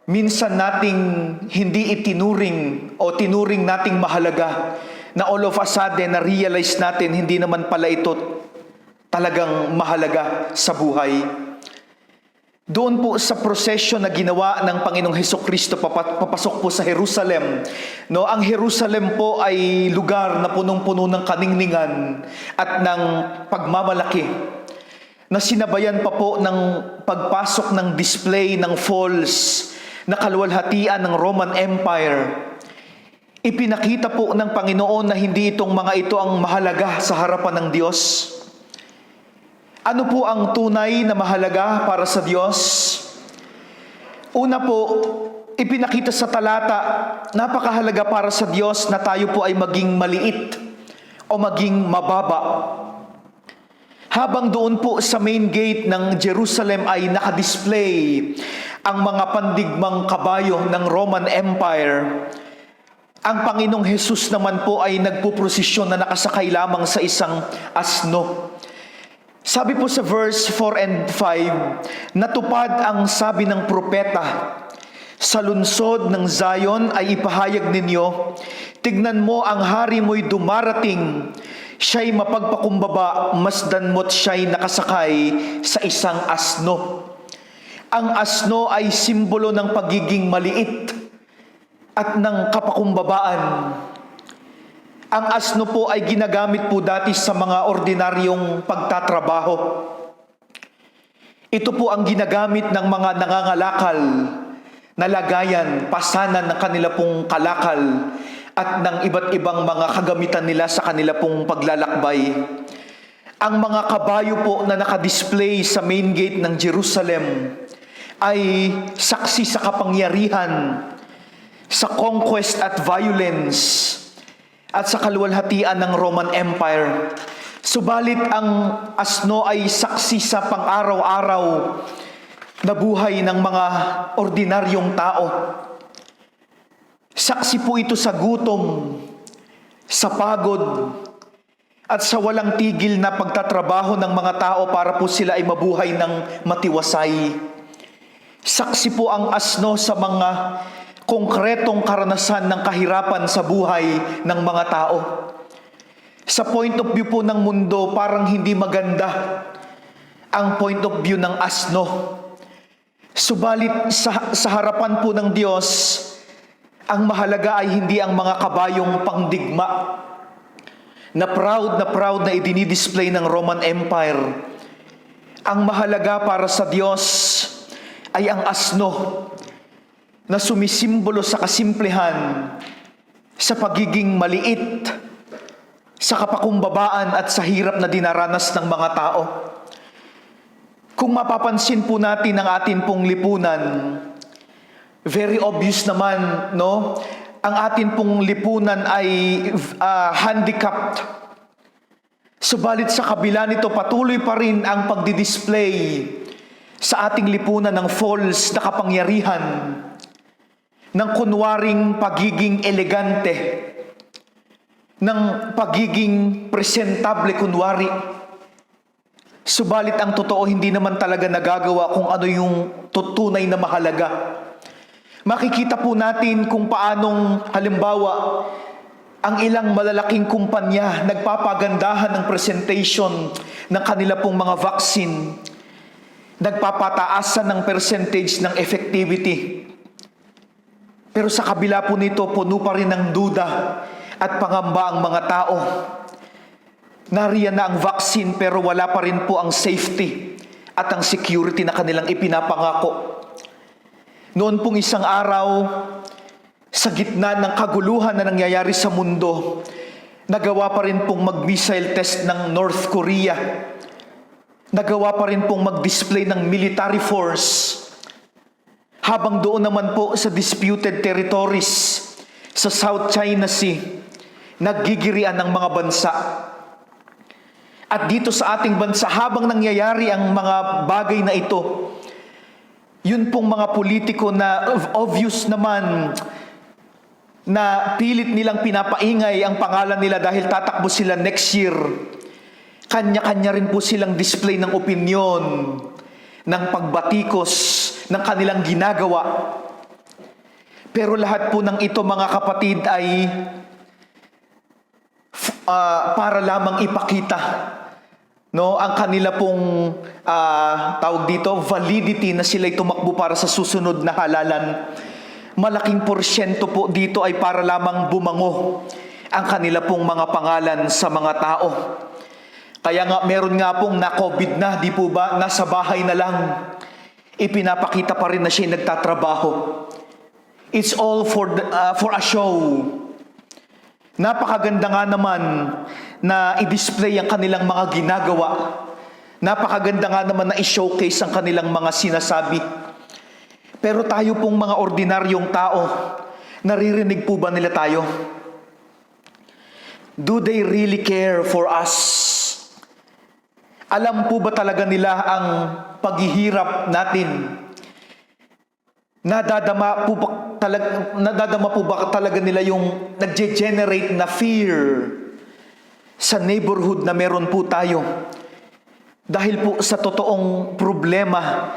minsan nating hindi itinuring o tinuring nating mahalaga na all of a sudden na-realize natin hindi naman pala ito talagang mahalaga sa buhay. Doon po sa prosesyon na ginawa ng Panginoong Hesukristo papasok po sa Jerusalem. No, ang Jerusalem po ay lugar na punong-puno ng kaningningan at ng pagmamalaki, na sinabayan pa po ng pagpasok ng display ng falls na kaluwalhatian ng Roman Empire. Ipinakita po ng Panginoon na hindi itong mga ito ang mahalaga sa harapan ng Diyos. Ano po ang tunay na mahalaga para sa Diyos? Una po, ipinakita sa talata, napakahalaga para sa Diyos na tayo po ay maging maliit o maging mababa. Habang doon po sa main gate ng Jerusalem ay nakadisplay ang mga pandigmang kabayo ng Roman Empire, ang Panginoong Hesus naman po ay nagpuprosesyon na nakasakay lamang sa isang asno. Sabi po sa verse 4 and 5, natupad ang sabi ng propeta, sa lunsod ng Zion ay ipahayag ninyo, tignan mo ang hari mo'y dumarating, siya'y mapagpakumbaba, masdan mo't siya'y nakasakay sa isang asno. Ang asno ay simbolo ng pagiging maliit at ng kapakumbabaan. Ang asno po ay ginagamit po dati sa mga ordinaryong pagtatrabaho. Ito po ang ginagamit ng mga nangangalakal na lagayan, pasanan ng kanila pong kalakal at ng iba't ibang mga kagamitan nila sa kanila pong paglalakbay. Ang mga kabayo po na nakadisplay sa main gate ng Jerusalem ay saksi sa kapangyarihan, sa conquest at violence, at sa kaluwalhatian ng Roman Empire. Subalit ang asno ay saksi sa pang-araw-araw na buhay ng mga ordinaryong tao. Saksi po ito sa gutom, sa pagod, at sa walang tigil na pagtatrabaho ng mga tao para po sila ay mabuhay ng matiwasay. Saksi po ang asno sa mga konkretong karanasan ng kahirapan sa buhay ng mga tao. Sa point of view po ng mundo, parang hindi maganda ang point of view ng asno. Subalit sa harapan po ng Diyos, ang mahalaga ay hindi ang mga kabayong pangdigma na proud na idinidisplay ng Roman Empire. Ang mahalaga para sa Diyos ay ang asno na sumisimbolo sa kasimplihan, sa pagiging maliit, sa kapakumbabaan at sa hirap na dinaranas ng mga tao. Kung mapapansin po natin ang atin pong lipunan, very obvious naman, no? Ang atin pong lipunan ay handicapped. Subalit sa kabila nito, patuloy pa rin ang pagdidisplay sa ating lipunan ng false na kapangyarihan, ng kunwaring pagiging elegante, ng pagiging presentable kunwari. Subalit ang totoo, hindi naman talaga nagagawa kung ano yung tunay na mahalaga. Makikita po natin kung paanong, halimbawa, ang ilang malalaking kumpanya nagpapagandahan ng presentation ng kanila pong mga vaccine, nagpapataasan ng percentage ng effectivity. Pero sa kabila po nito, puno pa rin ng duda at pangamba ang mga tao. Nariyan na ang vaccine pero wala pa rin po ang safety at ang security na kanilang ipinapangako. Noon pong isang araw, sa gitna ng kaguluhan na nangyayari sa mundo, nagawa pa rin pong mag-missile test ng North Korea. Nagawa pa rin pong mag-display ng military force. Habang doon naman po sa disputed territories sa South China Sea, naggigirian ng mga bansa. At dito sa ating bansa, habang nangyayari ang mga bagay na ito, yun pong mga politiko na obvious naman na pilit nilang pinapaingay ang pangalan nila dahil tatakbo sila next year. Kanya-kanya rin po silang display ng opinyon, ng pagbatikos ng kanilang ginagawa. Pero lahat po ng ito, mga kapatid, ay para lamang ipakita ang kanila pong tawag dito, validity na sila'y tumakbo para sa susunod na halalan. Malaking porsyento po dito ay para lamang bumango ang kanila pong mga pangalan sa mga tao. Kaya nga meron nga pong na-COVID na, di po ba? Nasa bahay na lang. Ipinapakita pa rin na siya nagtatrabaho. It's all for a show. Napakaganda nga naman na i-display ang kanilang mga ginagawa. Napakaganda nga naman na i-showcase ang kanilang mga sinasabi. Pero tayo pong mga ordinaryong tao, naririnig po ba nila tayo? Do they really care for us? Alam po ba talaga nila ang paghihirap natin? Nadadama po ba talaga nila yung nagge-generate na fear sa neighborhood na meron po tayo? Dahil po sa totoong problema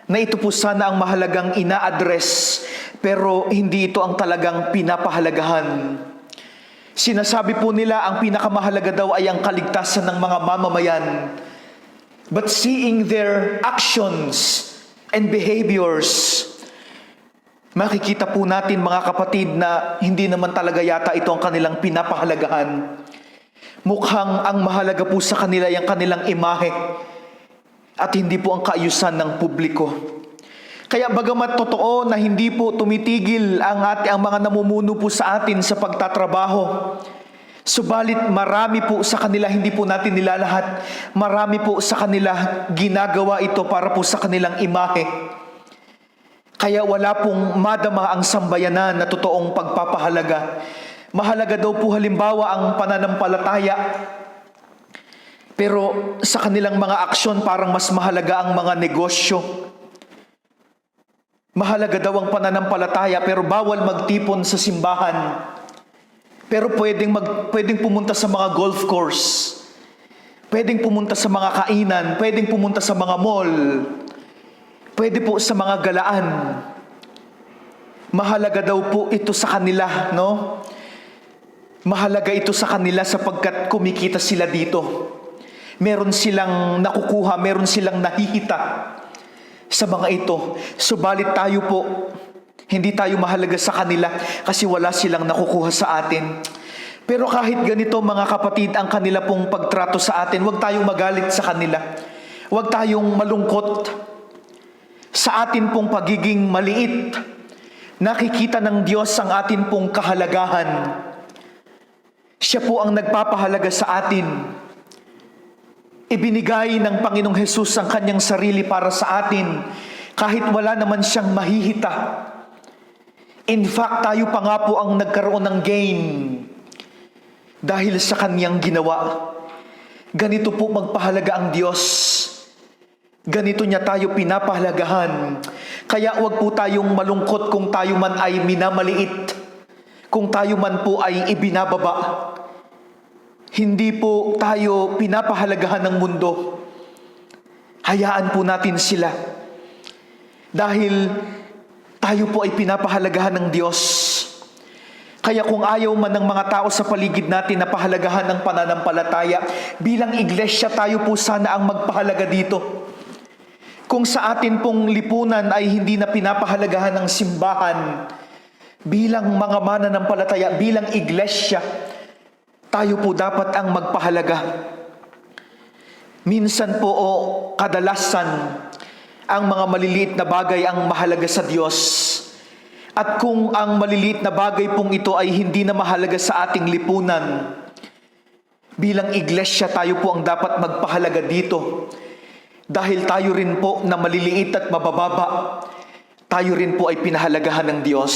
na ito po sana ang mahalagang ina-address, pero hindi ito ang talagang pinapahalagahan. Sinasabi po nila ang pinakamahalaga daw ay ang kaligtasan ng mga mamamayan. But seeing their actions and behaviors, makikita po natin, mga kapatid, na hindi naman talaga yata ito ang kanilang pinapahalagahan. Mukhang ang mahalaga po sa kanila ay ang kanilang imahe at hindi po ang kaayusan ng publiko. Kaya bagamat totoo na hindi po tumitigil ang mga namumuno po sa atin sa pagtatrabaho, subalit marami po sa kanila, hindi po natin nilalahat, marami po sa kanila ginagawa ito para po sa kanilang imahe. Kaya wala pong madama ang sambayanan na totoong pagpapahalaga. Mahalaga daw po halimbawa ang pananampalataya. Pero sa kanilang mga aksyon parang mas mahalaga ang mga negosyo. Mahalaga daw ang pananampalataya pero bawal magtipon sa simbahan. Pero pwedeng pumunta sa mga golf course. Pwedeng pumunta sa mga kainan, pwedeng pumunta sa mga mall. Pwede po sa mga galaan. Mahalaga daw po ito sa kanila, no? Mahalaga ito sa kanila sapagkat kumikita sila dito. Meron silang nakukuha, meron silang nahihita sa mga ito. Subalit tayo po, hindi tayo mahalaga sa kanila kasi wala silang nakukuha sa atin. Pero kahit ganito, mga kapatid, ang kanila pong pagtrato sa atin, huwag tayong magalit sa kanila. Huwag tayong malungkot sa atin pong pagiging maliit. Nakikita ng Diyos ang atin pong kahalagahan. Siya po ang nagpapahalaga sa atin. Ibinigay ng Panginoong Hesus ang kanyang sarili para sa atin kahit wala naman siyang mahihita. In fact, tayo pa nga po ang nagkaroon ng gain dahil sa kanyang ginawa. Ganito po magpahalaga ang Diyos. Ganito niya tayo pinapahalagahan. Kaya huwag po tayong malungkot kung tayo man ay minamaliit, kung tayo man po ay ibinababa. Hindi po tayo pinapahalagahan ng mundo. Hayaan po natin sila. Dahil tayo po ay pinapahalagahan ng Diyos. Kaya kung ayaw man ng mga tao sa paligid natin na pahalagahan ng pananampalataya, bilang iglesia tayo po sana ang magpahalaga dito. Kung sa atin pong lipunan ay hindi na pinapahalagahan ng simbahan, bilang mga mananampalataya, bilang iglesia, tayo po dapat ang magpahalaga. Minsan po o kadalasan, ang mga maliliit na bagay ang mahalaga sa Diyos. At kung ang maliliit na bagay pong ito ay hindi na mahalaga sa ating lipunan, bilang iglesia tayo po ang dapat magpahalaga dito. Dahil tayo rin po na maliliit at mabababa, tayo rin po ay pinahalagahan ng Diyos.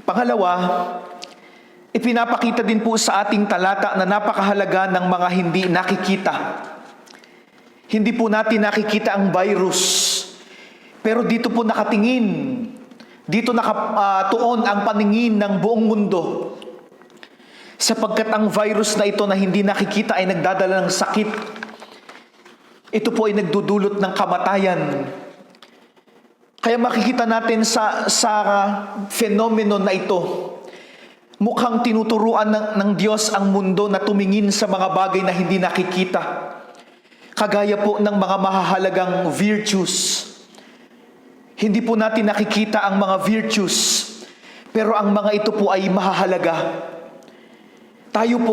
Pangalawa, ipinapakita din po sa ating talata na napakahalaga ng mga hindi nakikita. Hindi po natin nakikita ang virus, pero dito po nakatingin, dito nakatuon ang paningin ng buong mundo. Sapagkat ang virus na ito na hindi nakikita ay nagdadala ng sakit. Ito po ay nagdudulot ng kamatayan. Kaya makikita natin sa fenomeno na ito, mukhang tinuturuan ng Diyos ang mundo na tumingin sa mga bagay na hindi nakikita. Kagaya po ng mga mahahalagang virtues. Hindi po natin nakikita ang mga virtues, pero ang mga ito po ay mahahalaga.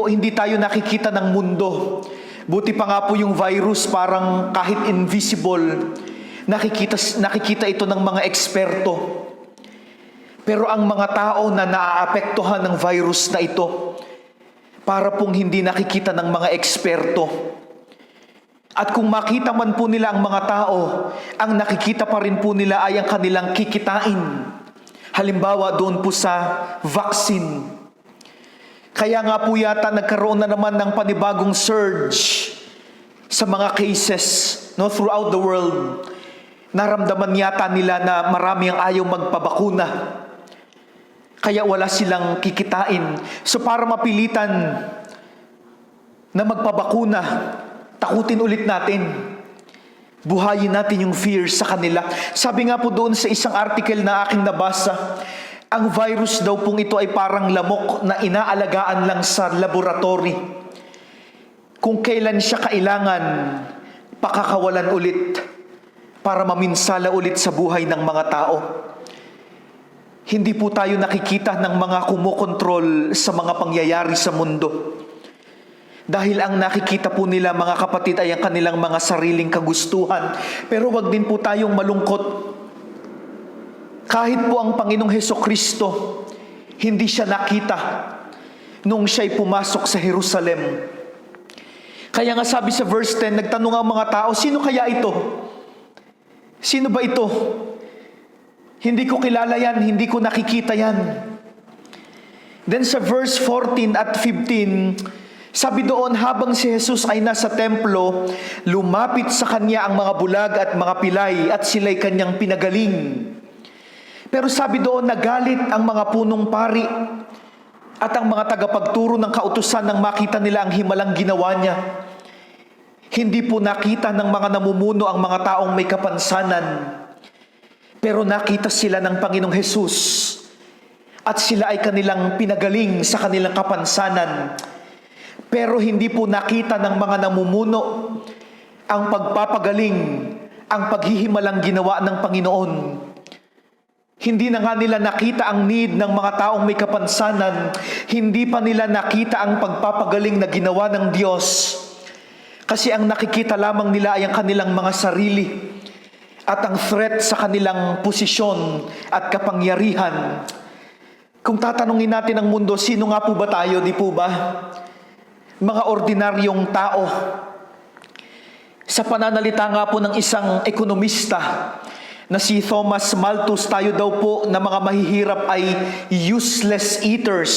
Hindi tayo nakikita ng mundo. Buti pa nga po yung virus, parang kahit invisible, nakikita ito ng mga eksperto. Pero ang mga tao na naaapektuhan ng virus na ito, para pong hindi nakikita ng mga eksperto. At kung makita man po nila ang mga tao, ang nakikita pa rin po nila ay ang kanilang kikitain. Halimbawa doon po sa vaccine. Kaya nga po yata nagkaroon na naman ng panibagong surge sa mga cases throughout the world. Naramdaman yata nila na marami ang ayaw magpabakuna. Kaya wala silang kikitain. So para mapilitan na magpabakuna, takutin ulit natin. Buhayin natin yung fear sa kanila. Sabi nga po doon sa isang article na aking nabasa, ang virus daw pong ito ay parang lamok na inaalagaan lang sa laboratory. Kung kailan siya kailangan, pakakawalan ulit para maminsala ulit sa buhay ng mga tao. Hindi po tayo nakikita ng mga kumokontrol sa mga pangyayari sa mundo. Dahil ang nakikita po nila, mga kapatid, ay ang kanilang mga sariling kagustuhan. Pero wag din po tayong malungkot. Kahit po ang Panginoong Hesukristo, hindi siya nakita nung siya'y pumasok sa Jerusalem. Kaya nga sabi sa verse 10, nagtanong ang mga tao, sino kaya ito? Sino ba ito? Hindi ko kilala yan, hindi ko nakikita yan. Then sa verse 14 at 15, sabi doon, habang si Jesus ay nasa templo, lumapit sa kanya ang mga bulag at mga pilay at sila'y kanyang pinagaling. Pero sabi doon, nagalit ang mga punong pari at ang mga tagapagturo ng kautusan nang makita nila ang himalang ginawa niya. Hindi po nakita ng mga namumuno ang mga taong may kapansanan, pero nakita sila ng Panginoong Hesus at sila ay kanilang pinagaling sa kanilang kapansanan. Pero hindi po nakita ng mga namumuno ang pagpapagaling, ang paghihimalang ginawa ng Panginoon. Hindi na nga nila nakita ang need ng mga taong may kapansanan. Hindi pa nila nakita ang pagpapagaling na ginawa ng Diyos. Kasi ang nakikita lamang nila ay ang kanilang mga sarili at ang threat sa kanilang posisyon at kapangyarihan. Kung tatanungin natin ang mundo, sino nga po ba tayo, di po ba? Mga ordinaryong tao. Sa pananalita nga po ng isang ekonomista na si Thomas Malthus, tayo daw po na mga mahihirap ay useless eaters.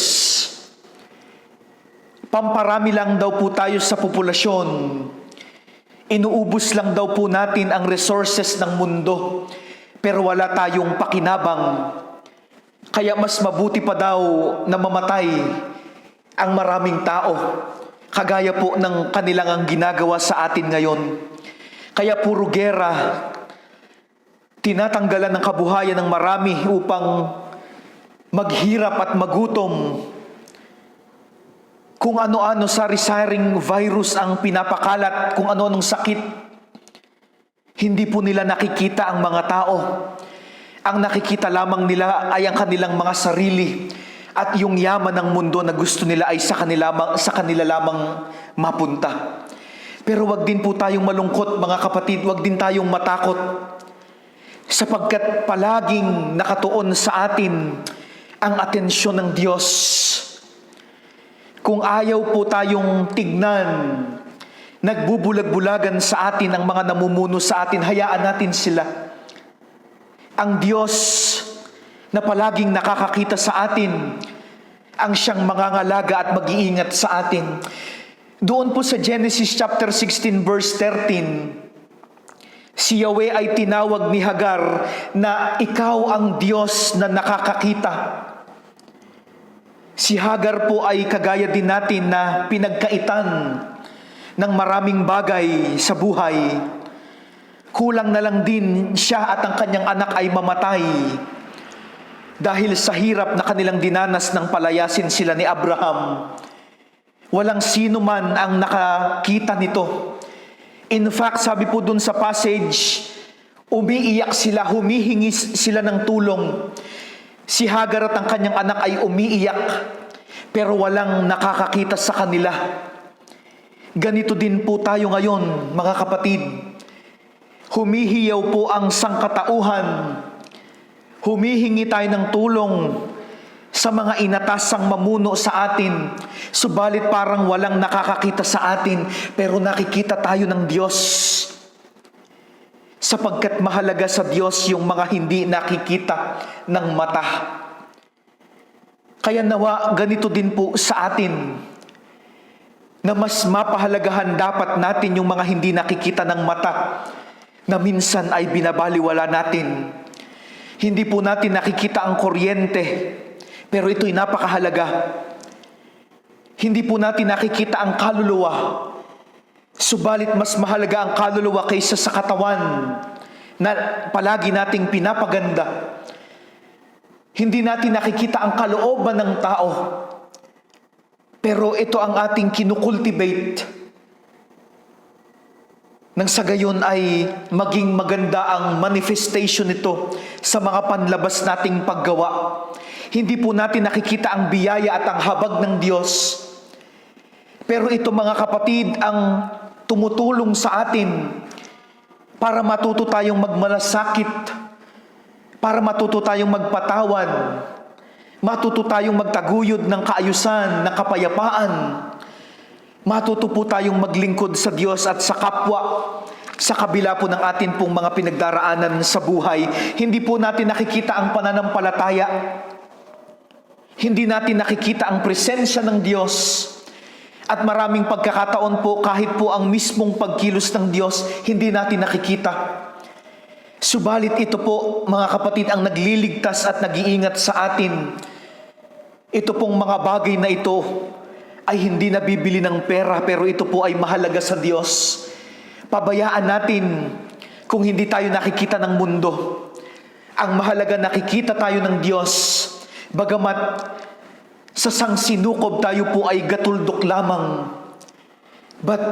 Pamparami lang daw po tayo sa populasyon. Inuubos lang daw po natin ang resources ng mundo, pero wala tayong pakinabang. Kaya mas mabuti pa daw na mamatay ang maraming tao, kagaya po ng kanilang ang ginagawa sa atin ngayon. Kaya puro gera, tinatanggalan ng kabuhayan ng marami upang maghirap at magutom. Kung ano-ano sari-saring virus ang pinapakalat, kung ano-anong sakit. Hindi po nila nakikita ang mga tao. Ang nakikita lamang nila ay ang kanilang mga sarili at yung yaman ng mundo na gusto nila ay sa kanila lamang mapunta. Pero wag din po tayong malungkot, mga kapatid, wag din tayong matakot. Sapagkat palaging nakatuon sa atin ang atensyon ng Diyos. Kung ayaw po tayong tignan, nagbubulag-bulagan sa atin ang mga namumuno sa atin, hayaan natin sila. Ang Diyos na palaging nakakakita sa atin, ang siyang mangangalaga at mag-iingat sa atin. Doon po sa Genesis chapter 16 verse 13, si Yahweh ay tinawag ni Hagar na ikaw ang Diyos na nakakakita. Si Hagar po ay kagaya din natin na pinagkaitan ng maraming bagay sa buhay. Kulang na lang din siya at ang kanyang anak ay mamatay dahil sa hirap na kanilang dinanas ng palayasin sila ni Abraham. Walang sino man ang nakakita nito. In fact, sabi po dun sa passage, umiiyak sila, humihingi sila ng tulong. Si Hagar at ang kanyang anak ay umiiyak, pero walang nakakakita sa kanila. Ganito din po tayo ngayon, mga kapatid. Humihiyaw po ang sangkatauhan. Humihingi tayo ng tulong sa mga inatasang mamuno sa atin. Subalit parang walang nakakakita sa atin, pero nakikita tayo ng Diyos. Sapagkat mahalaga sa Diyos yung mga hindi nakikita ng mata. Kaya nawa ganito din po sa atin, na mas mapahalagahan dapat natin yung mga hindi nakikita ng mata, na minsan ay binabaliwala natin. Hindi po natin nakikita ang kuryente, pero ito'y napakahalaga. Hindi po natin nakikita ang kaluluwa, subalit mas mahalaga ang kaluluwa kaysa sa katawan na palagi nating pinapaganda. Hindi natin nakikita ang kalooban ng tao, pero ito ang ating kinukultivate. Nang sa gayon ay maging maganda ang manifestation nito sa mga panlabas nating paggawa. Hindi po natin nakikita ang biyaya at ang habag ng Diyos. Pero ito, mga kapatid, ang tumutulong sa atin para matuto tayong magmalasakit, para matuto tayong magpatawad, matuto tayong magtaguyod ng kaayusan, ng kapayapaan, matuto po tayong maglingkod sa Diyos at sa kapwa, sa kabila po ng atin pong mga pinagdaraanan sa buhay. Hindi po natin nakikita ang pananampalataya. Hindi natin nakikita ang presensya ng Diyos. At maraming pagkakataon po, kahit po ang mismong pagkilos ng Diyos, hindi natin nakikita. Subalit ito po, mga kapatid, ang nagliligtas at nag-iingat sa atin. Ito pong mga bagay na ito ay hindi nabibili ng pera, pero ito po ay mahalaga sa Diyos. Pabayaan natin kung hindi tayo nakikita ng mundo. Ang mahalaga, nakikita tayo ng Diyos. Bagamat sa sangsinukob tayo po ay gatuldok lamang. But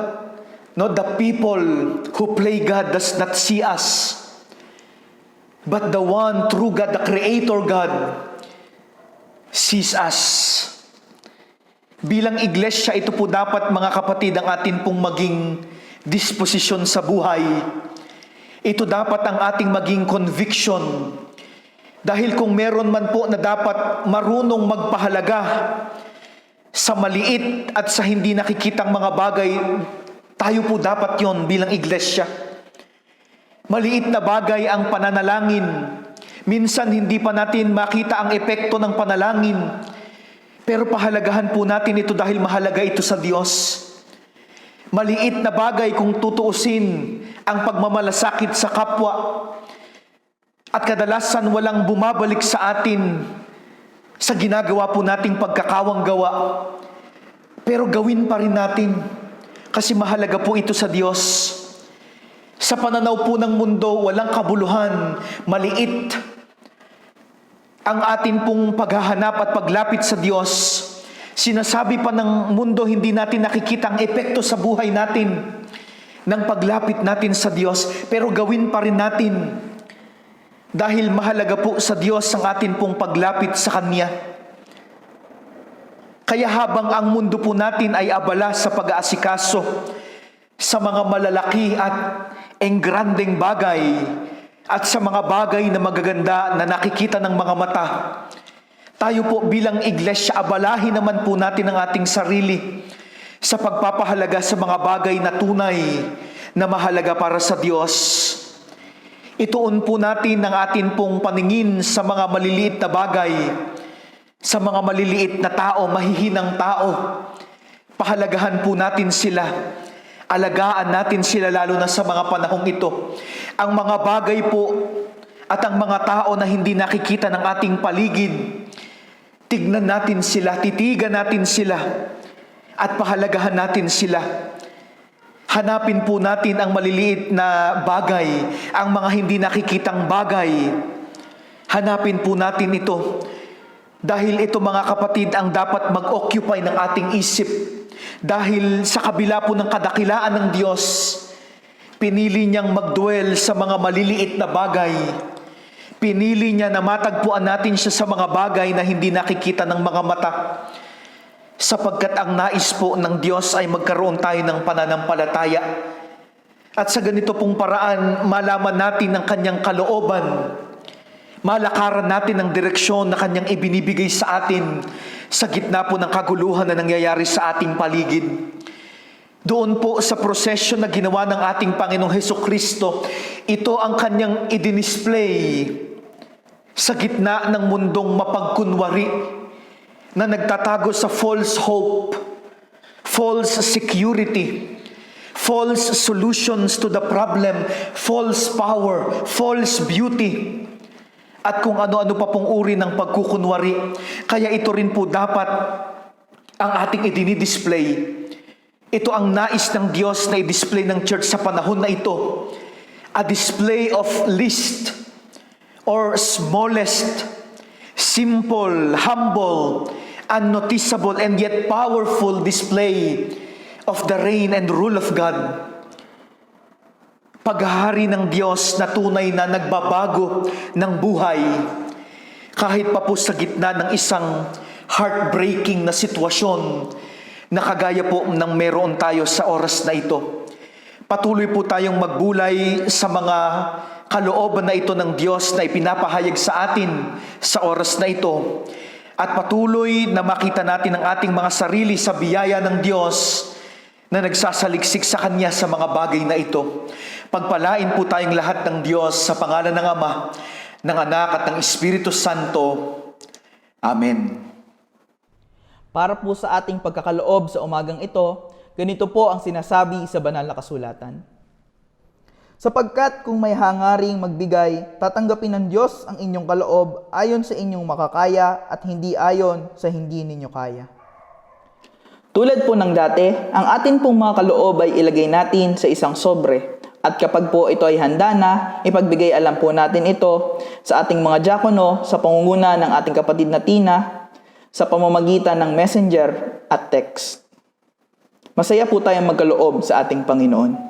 the people who play God does not see us. But the one true God, the Creator God, sees us. Bilang iglesia, ito po dapat, mga kapatid, ang atin pong maging disposisyon sa buhay. Ito dapat ang ating maging conviction. Dahil kung meron man po na dapat marunong magpahalaga sa maliit at sa hindi nakikitang mga bagay, tayo po dapat yon bilang iglesia. Maliit na bagay ang pananalangin. Minsan hindi pa natin makita ang epekto ng panalangin. Pero pahalagahan po natin ito dahil mahalaga ito sa Diyos. Maliit na bagay kung tutuusin ang pagmamalasakit sa kapwa. At kadalasan walang bumabalik sa atin sa ginagawa po nating pagkakawang-gawa. Pero gawin pa rin natin kasi mahalaga po ito sa Diyos. Sa pananaw po ng mundo, walang kabuluhan, maliit ang atin pong paghahanap at paglapit sa Diyos. Sinasabi pa ng mundo, hindi natin nakikita ang epekto sa buhay natin ng paglapit natin sa Diyos. Pero gawin pa rin natin dahil mahalaga po sa Diyos ang atin pong paglapit sa Kanya. Kaya habang ang mundo po natin ay abala sa pag-aasikaso sa mga malalaki at engrandeng bagay at sa mga bagay na magaganda na nakikita ng mga mata, tayo po bilang iglesia, abalahin naman po natin ang ating sarili sa pagpapahalaga sa mga bagay na tunay na mahalaga para sa Diyos. Ituon po natin ang atin pong paningin sa mga maliliit na bagay, sa mga maliliit na tao, mahihinang tao. Pahalagahan po natin sila. Alagaan natin sila lalo na sa mga panahong ito. Ang mga bagay po at ang mga tao na hindi nakikita ng ating paligid, tignan natin sila, titigan natin sila, at pahalagahan natin sila. Hanapin po natin ang maliliit na bagay, ang mga hindi nakikitang bagay. Hanapin po natin ito. Dahil ito mga kapatid ang dapat mag-occupy ng ating isip. Dahil sa kabila po ng kadakilaan ng Diyos, pinili niyang mag-dwell sa mga maliliit na bagay. Pinili niya na matagpuan natin siya sa mga bagay na hindi nakikita ng mga mata. Sapagkat ang nais po ng Diyos ay magkaroon tayo ng pananampalataya. At sa ganito pong paraan, malaman natin ang kanyang kalooban. Malakaran natin ang direksyon na kanyang ibinibigay sa atin sa gitna po ng kaguluhan na nangyayari sa ating paligid. Doon po sa prosesyon na ginawa ng ating Panginoong Hesukristo, ito ang kanyang idinisplay sa gitna ng mundong mapagkunwari na nagtatago sa false hope, false security, false solutions to the problem, false power, false beauty, at kung ano-ano pa pong uri ng pagkukunwari. Kaya ito rin po dapat ang ating idinidisplay. Ito ang nais ng Diyos na i-display ng church sa panahon na ito. A display of least or smallest, simple, humble, unnoticeable, and yet powerful display of the reign and rule of God. Paghahari ng Diyos na tunay na nagbabago ng buhay, kahit pa po sa gitna ng isang heartbreaking na sitwasyon na kagaya po ng meron tayo sa oras na ito. Patuloy po tayong magbulay sa mga kalooban na ito ng Diyos na ipinapahayag sa atin sa oras na ito. At patuloy na makita natin ang ating mga sarili sa biyaya ng Diyos na nagsasaliksik sa Kanya sa mga bagay na ito. Pagpalain po tayong lahat ng Diyos sa pangalan ng Ama, ng Anak at ng Espiritu Santo. Amen. Para po sa ating pagkakaloob sa umagang ito, ganito po ang sinasabi sa banal na kasulatan. Sapagkat kung may hangaring magbigay, tatanggapin ng Diyos ang inyong kaloob ayon sa inyong makakaya at hindi ayon sa hindi ninyo kaya. Tulad po ng dati, ang atin pong mga kaloob ay ilagay natin sa isang sobre. At kapag po ito ay handa na, ipagbigay alam po natin ito sa ating mga diakono sa pangunguna ng ating kapatid na Tina sa pamamagitan ng messenger at text. Masaya po tayong magkaloob sa ating Panginoon.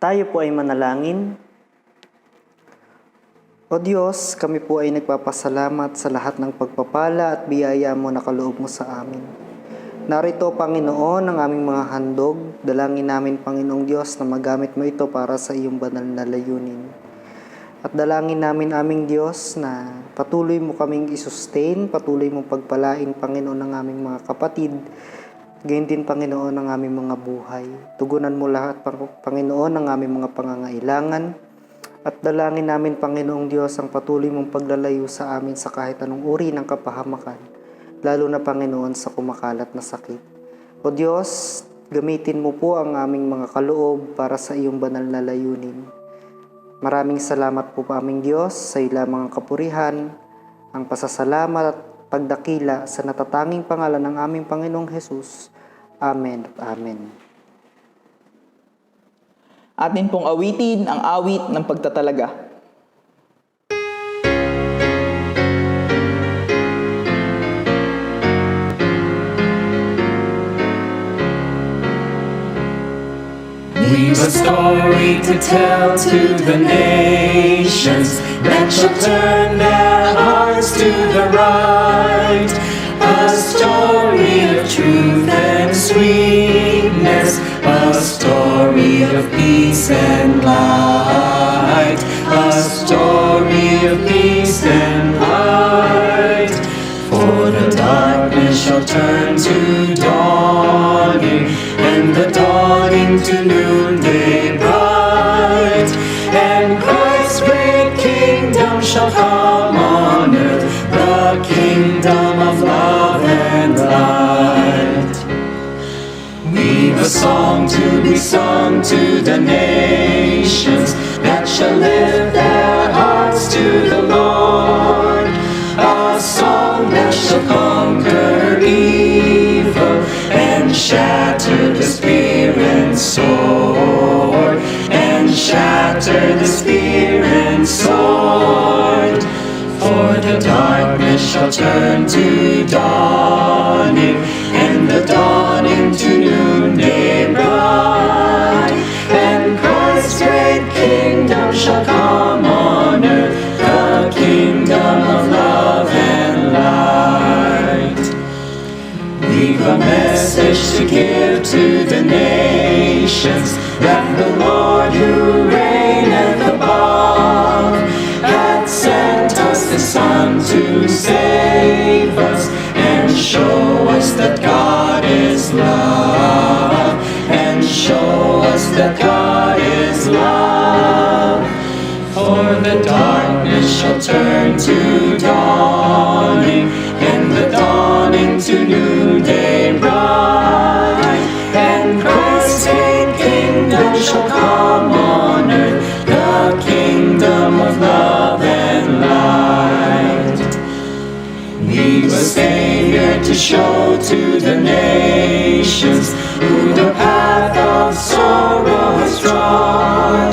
Tayo po ay manalangin. O O Diyos, kami po ay nagpapasalamat sa lahat ng pagpapala at biyaya mo na kaloob mo sa amin. Narito, Panginoon, ang aming mga handog. Dalangin namin, Panginoong Diyos, na magamit mo ito para sa iyong banal na layunin. At dalangin namin, aming Diyos, na patuloy mo kaming isustain, patuloy mong pagpalain, Panginoon, ng aming mga kapatid. Gayon din, Panginoon, ang aming mga buhay. Tugunan mo lahat, Panginoon, ang aming mga pangangailangan. At dalangin namin, Panginoong Diyos, ang patuloy mong paglalayo sa amin sa kahit anong uri ng kapahamakan, lalo na, Panginoon, sa kumakalat na sakit. O Diyos, gamitin mo po ang aming mga kaloob para sa iyong banal na layunin. Maraming salamat po, aming Diyos, sa iyo lamang ang kapurihan, ang pasasalamat at pagdakila sa natatanging pangalan ng aming Panginoong Hesus. Amen at Amen. Atin pong awitin ang awit ng pagtatalaga. We've a story to tell to the nations that shall turn their hearts to the right. A story of truth and sweetness, a story of peace and light, a story of peace and light. For the darkness shall turn to dawning, and the dawning to noonday bright, and Christ's great kingdom shall come on earth, the kingdom of love and light. We've a song to be sung to the nations that shall lift their hearts to the Lord, a song that shall conquer evil and shatter the spear and sword, and shatter the spear and sword. For the darkness shall turn to dawning, and the dawning to noonday bright, and Christ's great kingdom shall come on earth, the kingdom of love and light. We've a message to give to the nations, that the Lord who reigneth above hath sent us the Son to save us, and show us that God is love, and show us that God is love. For the darkness shall turn to dawning, and the dawning to noonday bright, and Christ's great kingdom shall come on earth, the kingdom of love and light. We've a Savior to show to the nations, who the path of sorrow has trod,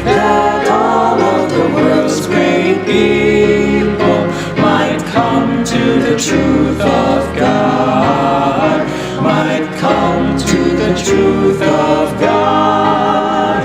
that all of the world's great people might come to the truth of God, might come to the truth of God.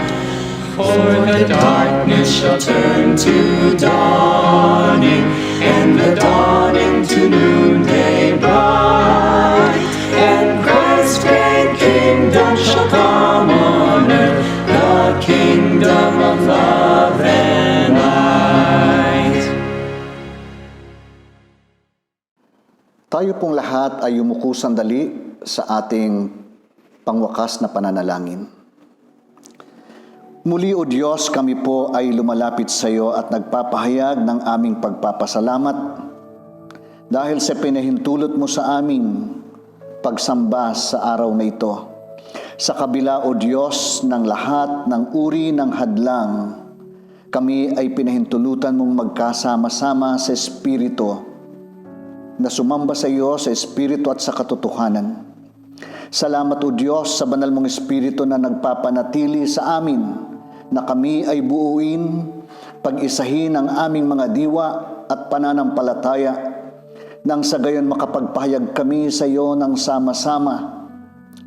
For the darkness shall turn to dawning, and the dawning to noonday bright, and Christ's great kingdom shall come on earth, the kingdom of love and light. Tayo pong lahat ay yumuko sandali sa ating pangwakas na pananalangin. Muli, O Diyos, kami po ay lumalapit sa iyo at nagpapahayag ng aming pagpapasalamat dahil sa pinahintulot mo sa aming pagsamba sa araw na ito. Sa kabila, O Diyos, ng lahat ng uri ng hadlang, kami ay pinahintulutan mong magkasama-sama sa Espiritu, na sumamba sa iyo sa Espiritu at sa katotohanan. Salamat, O Diyos, sa banal mong Espiritu na nagpapanatili sa amin, na kami ay buuin, pag-isahin ang aming mga diwa at pananampalataya, nang sa gayon makapagpahayag kami sa iyo ng sama-sama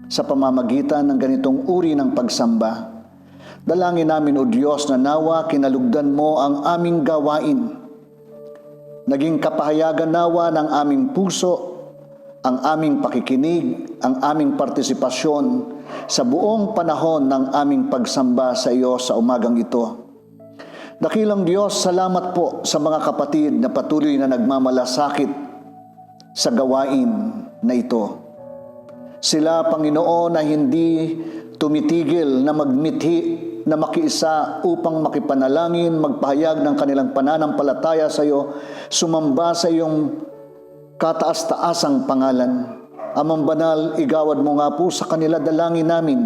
sa pamamagitan ng ganitong uri ng pagsamba. Dalangin namin, O Diyos, na nawa kinalugdan mo ang aming gawain. Naging kapahayagan nawa ng aming puso, ang aming pakikinig, ang aming partisipasyon sa buong panahon ng aming pagsamba sa iyo sa umagang ito. Dakilang Diyos, salamat po sa mga kapatid na patuloy na nagmamalasakit sa gawain na ito. Sila, Panginoon, na hindi tumitigil na magmithi, na makiisa upang makipanalangin, magpahayag ng kanilang pananampalataya sa iyo, sumamba sa iyong kataas-taasang pangalan. Amang banal, igawad mo nga po sa kanila, dalangin namin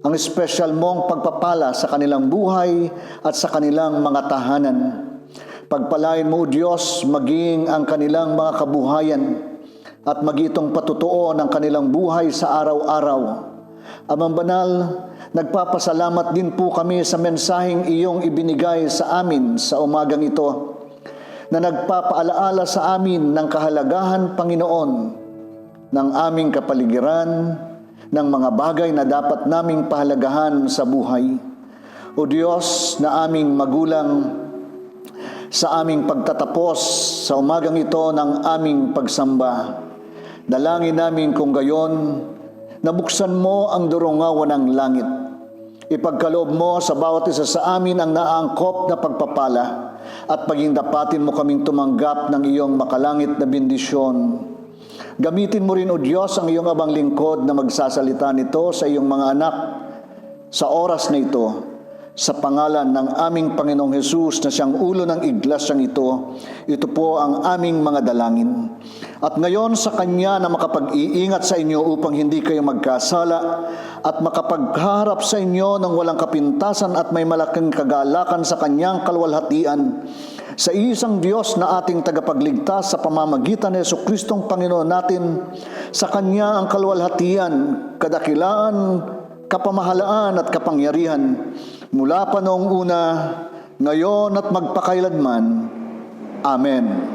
ang espesyal mong pagpapala sa kanilang buhay at sa kanilang mga tahanan. Pagpalain mo, Diyos, maging ang kanilang mga kabuhayan at magitong patutuo ng kanilang buhay sa araw-araw. Amang banal, nagpapasalamat din po kami sa mensaheng iyong ibinigay sa amin sa umagang ito, na nagpapaalaala sa amin ng kahalagahan, Panginoon, ng aming kapaligiran, ng mga bagay na dapat naming pahalagahan sa buhay. O Diyos na aming magulang, sa aming pagtatapos sa umagang ito ng aming pagsamba, dalangin namin kung gayon, nabuksan mo ang durungawan ng langit. Ipagkaloob mo sa bawat isa sa amin ang naangkop na pagpapala at pagindapatin mo kaming tumanggap ng iyong makalangit na bendisyon. Gamitin mo rin, O Diyos, ang iyong abang lingkod na magsasalita nito sa iyong mga anak sa oras na ito. Sa pangalan ng aming Panginoong Hesus na siyang ulo ng iglesyang ito, ito po ang aming mga dalangin. At ngayon sa Kanya na makapag-iingat sa inyo upang hindi kayo magkasala at makapagharap sa inyo ng walang kapintasan at may malaking kagalakan sa Kanyang kalwalhatian, sa isang Diyos na ating tagapagligtas sa pamamagitan ni Jesucristong Panginoon natin, sa Kanya ang kalwalhatian, kadakilaan, kapamahalaan at kapangyarihan, mula pa noong una, ngayon at magpakailanman. Amen.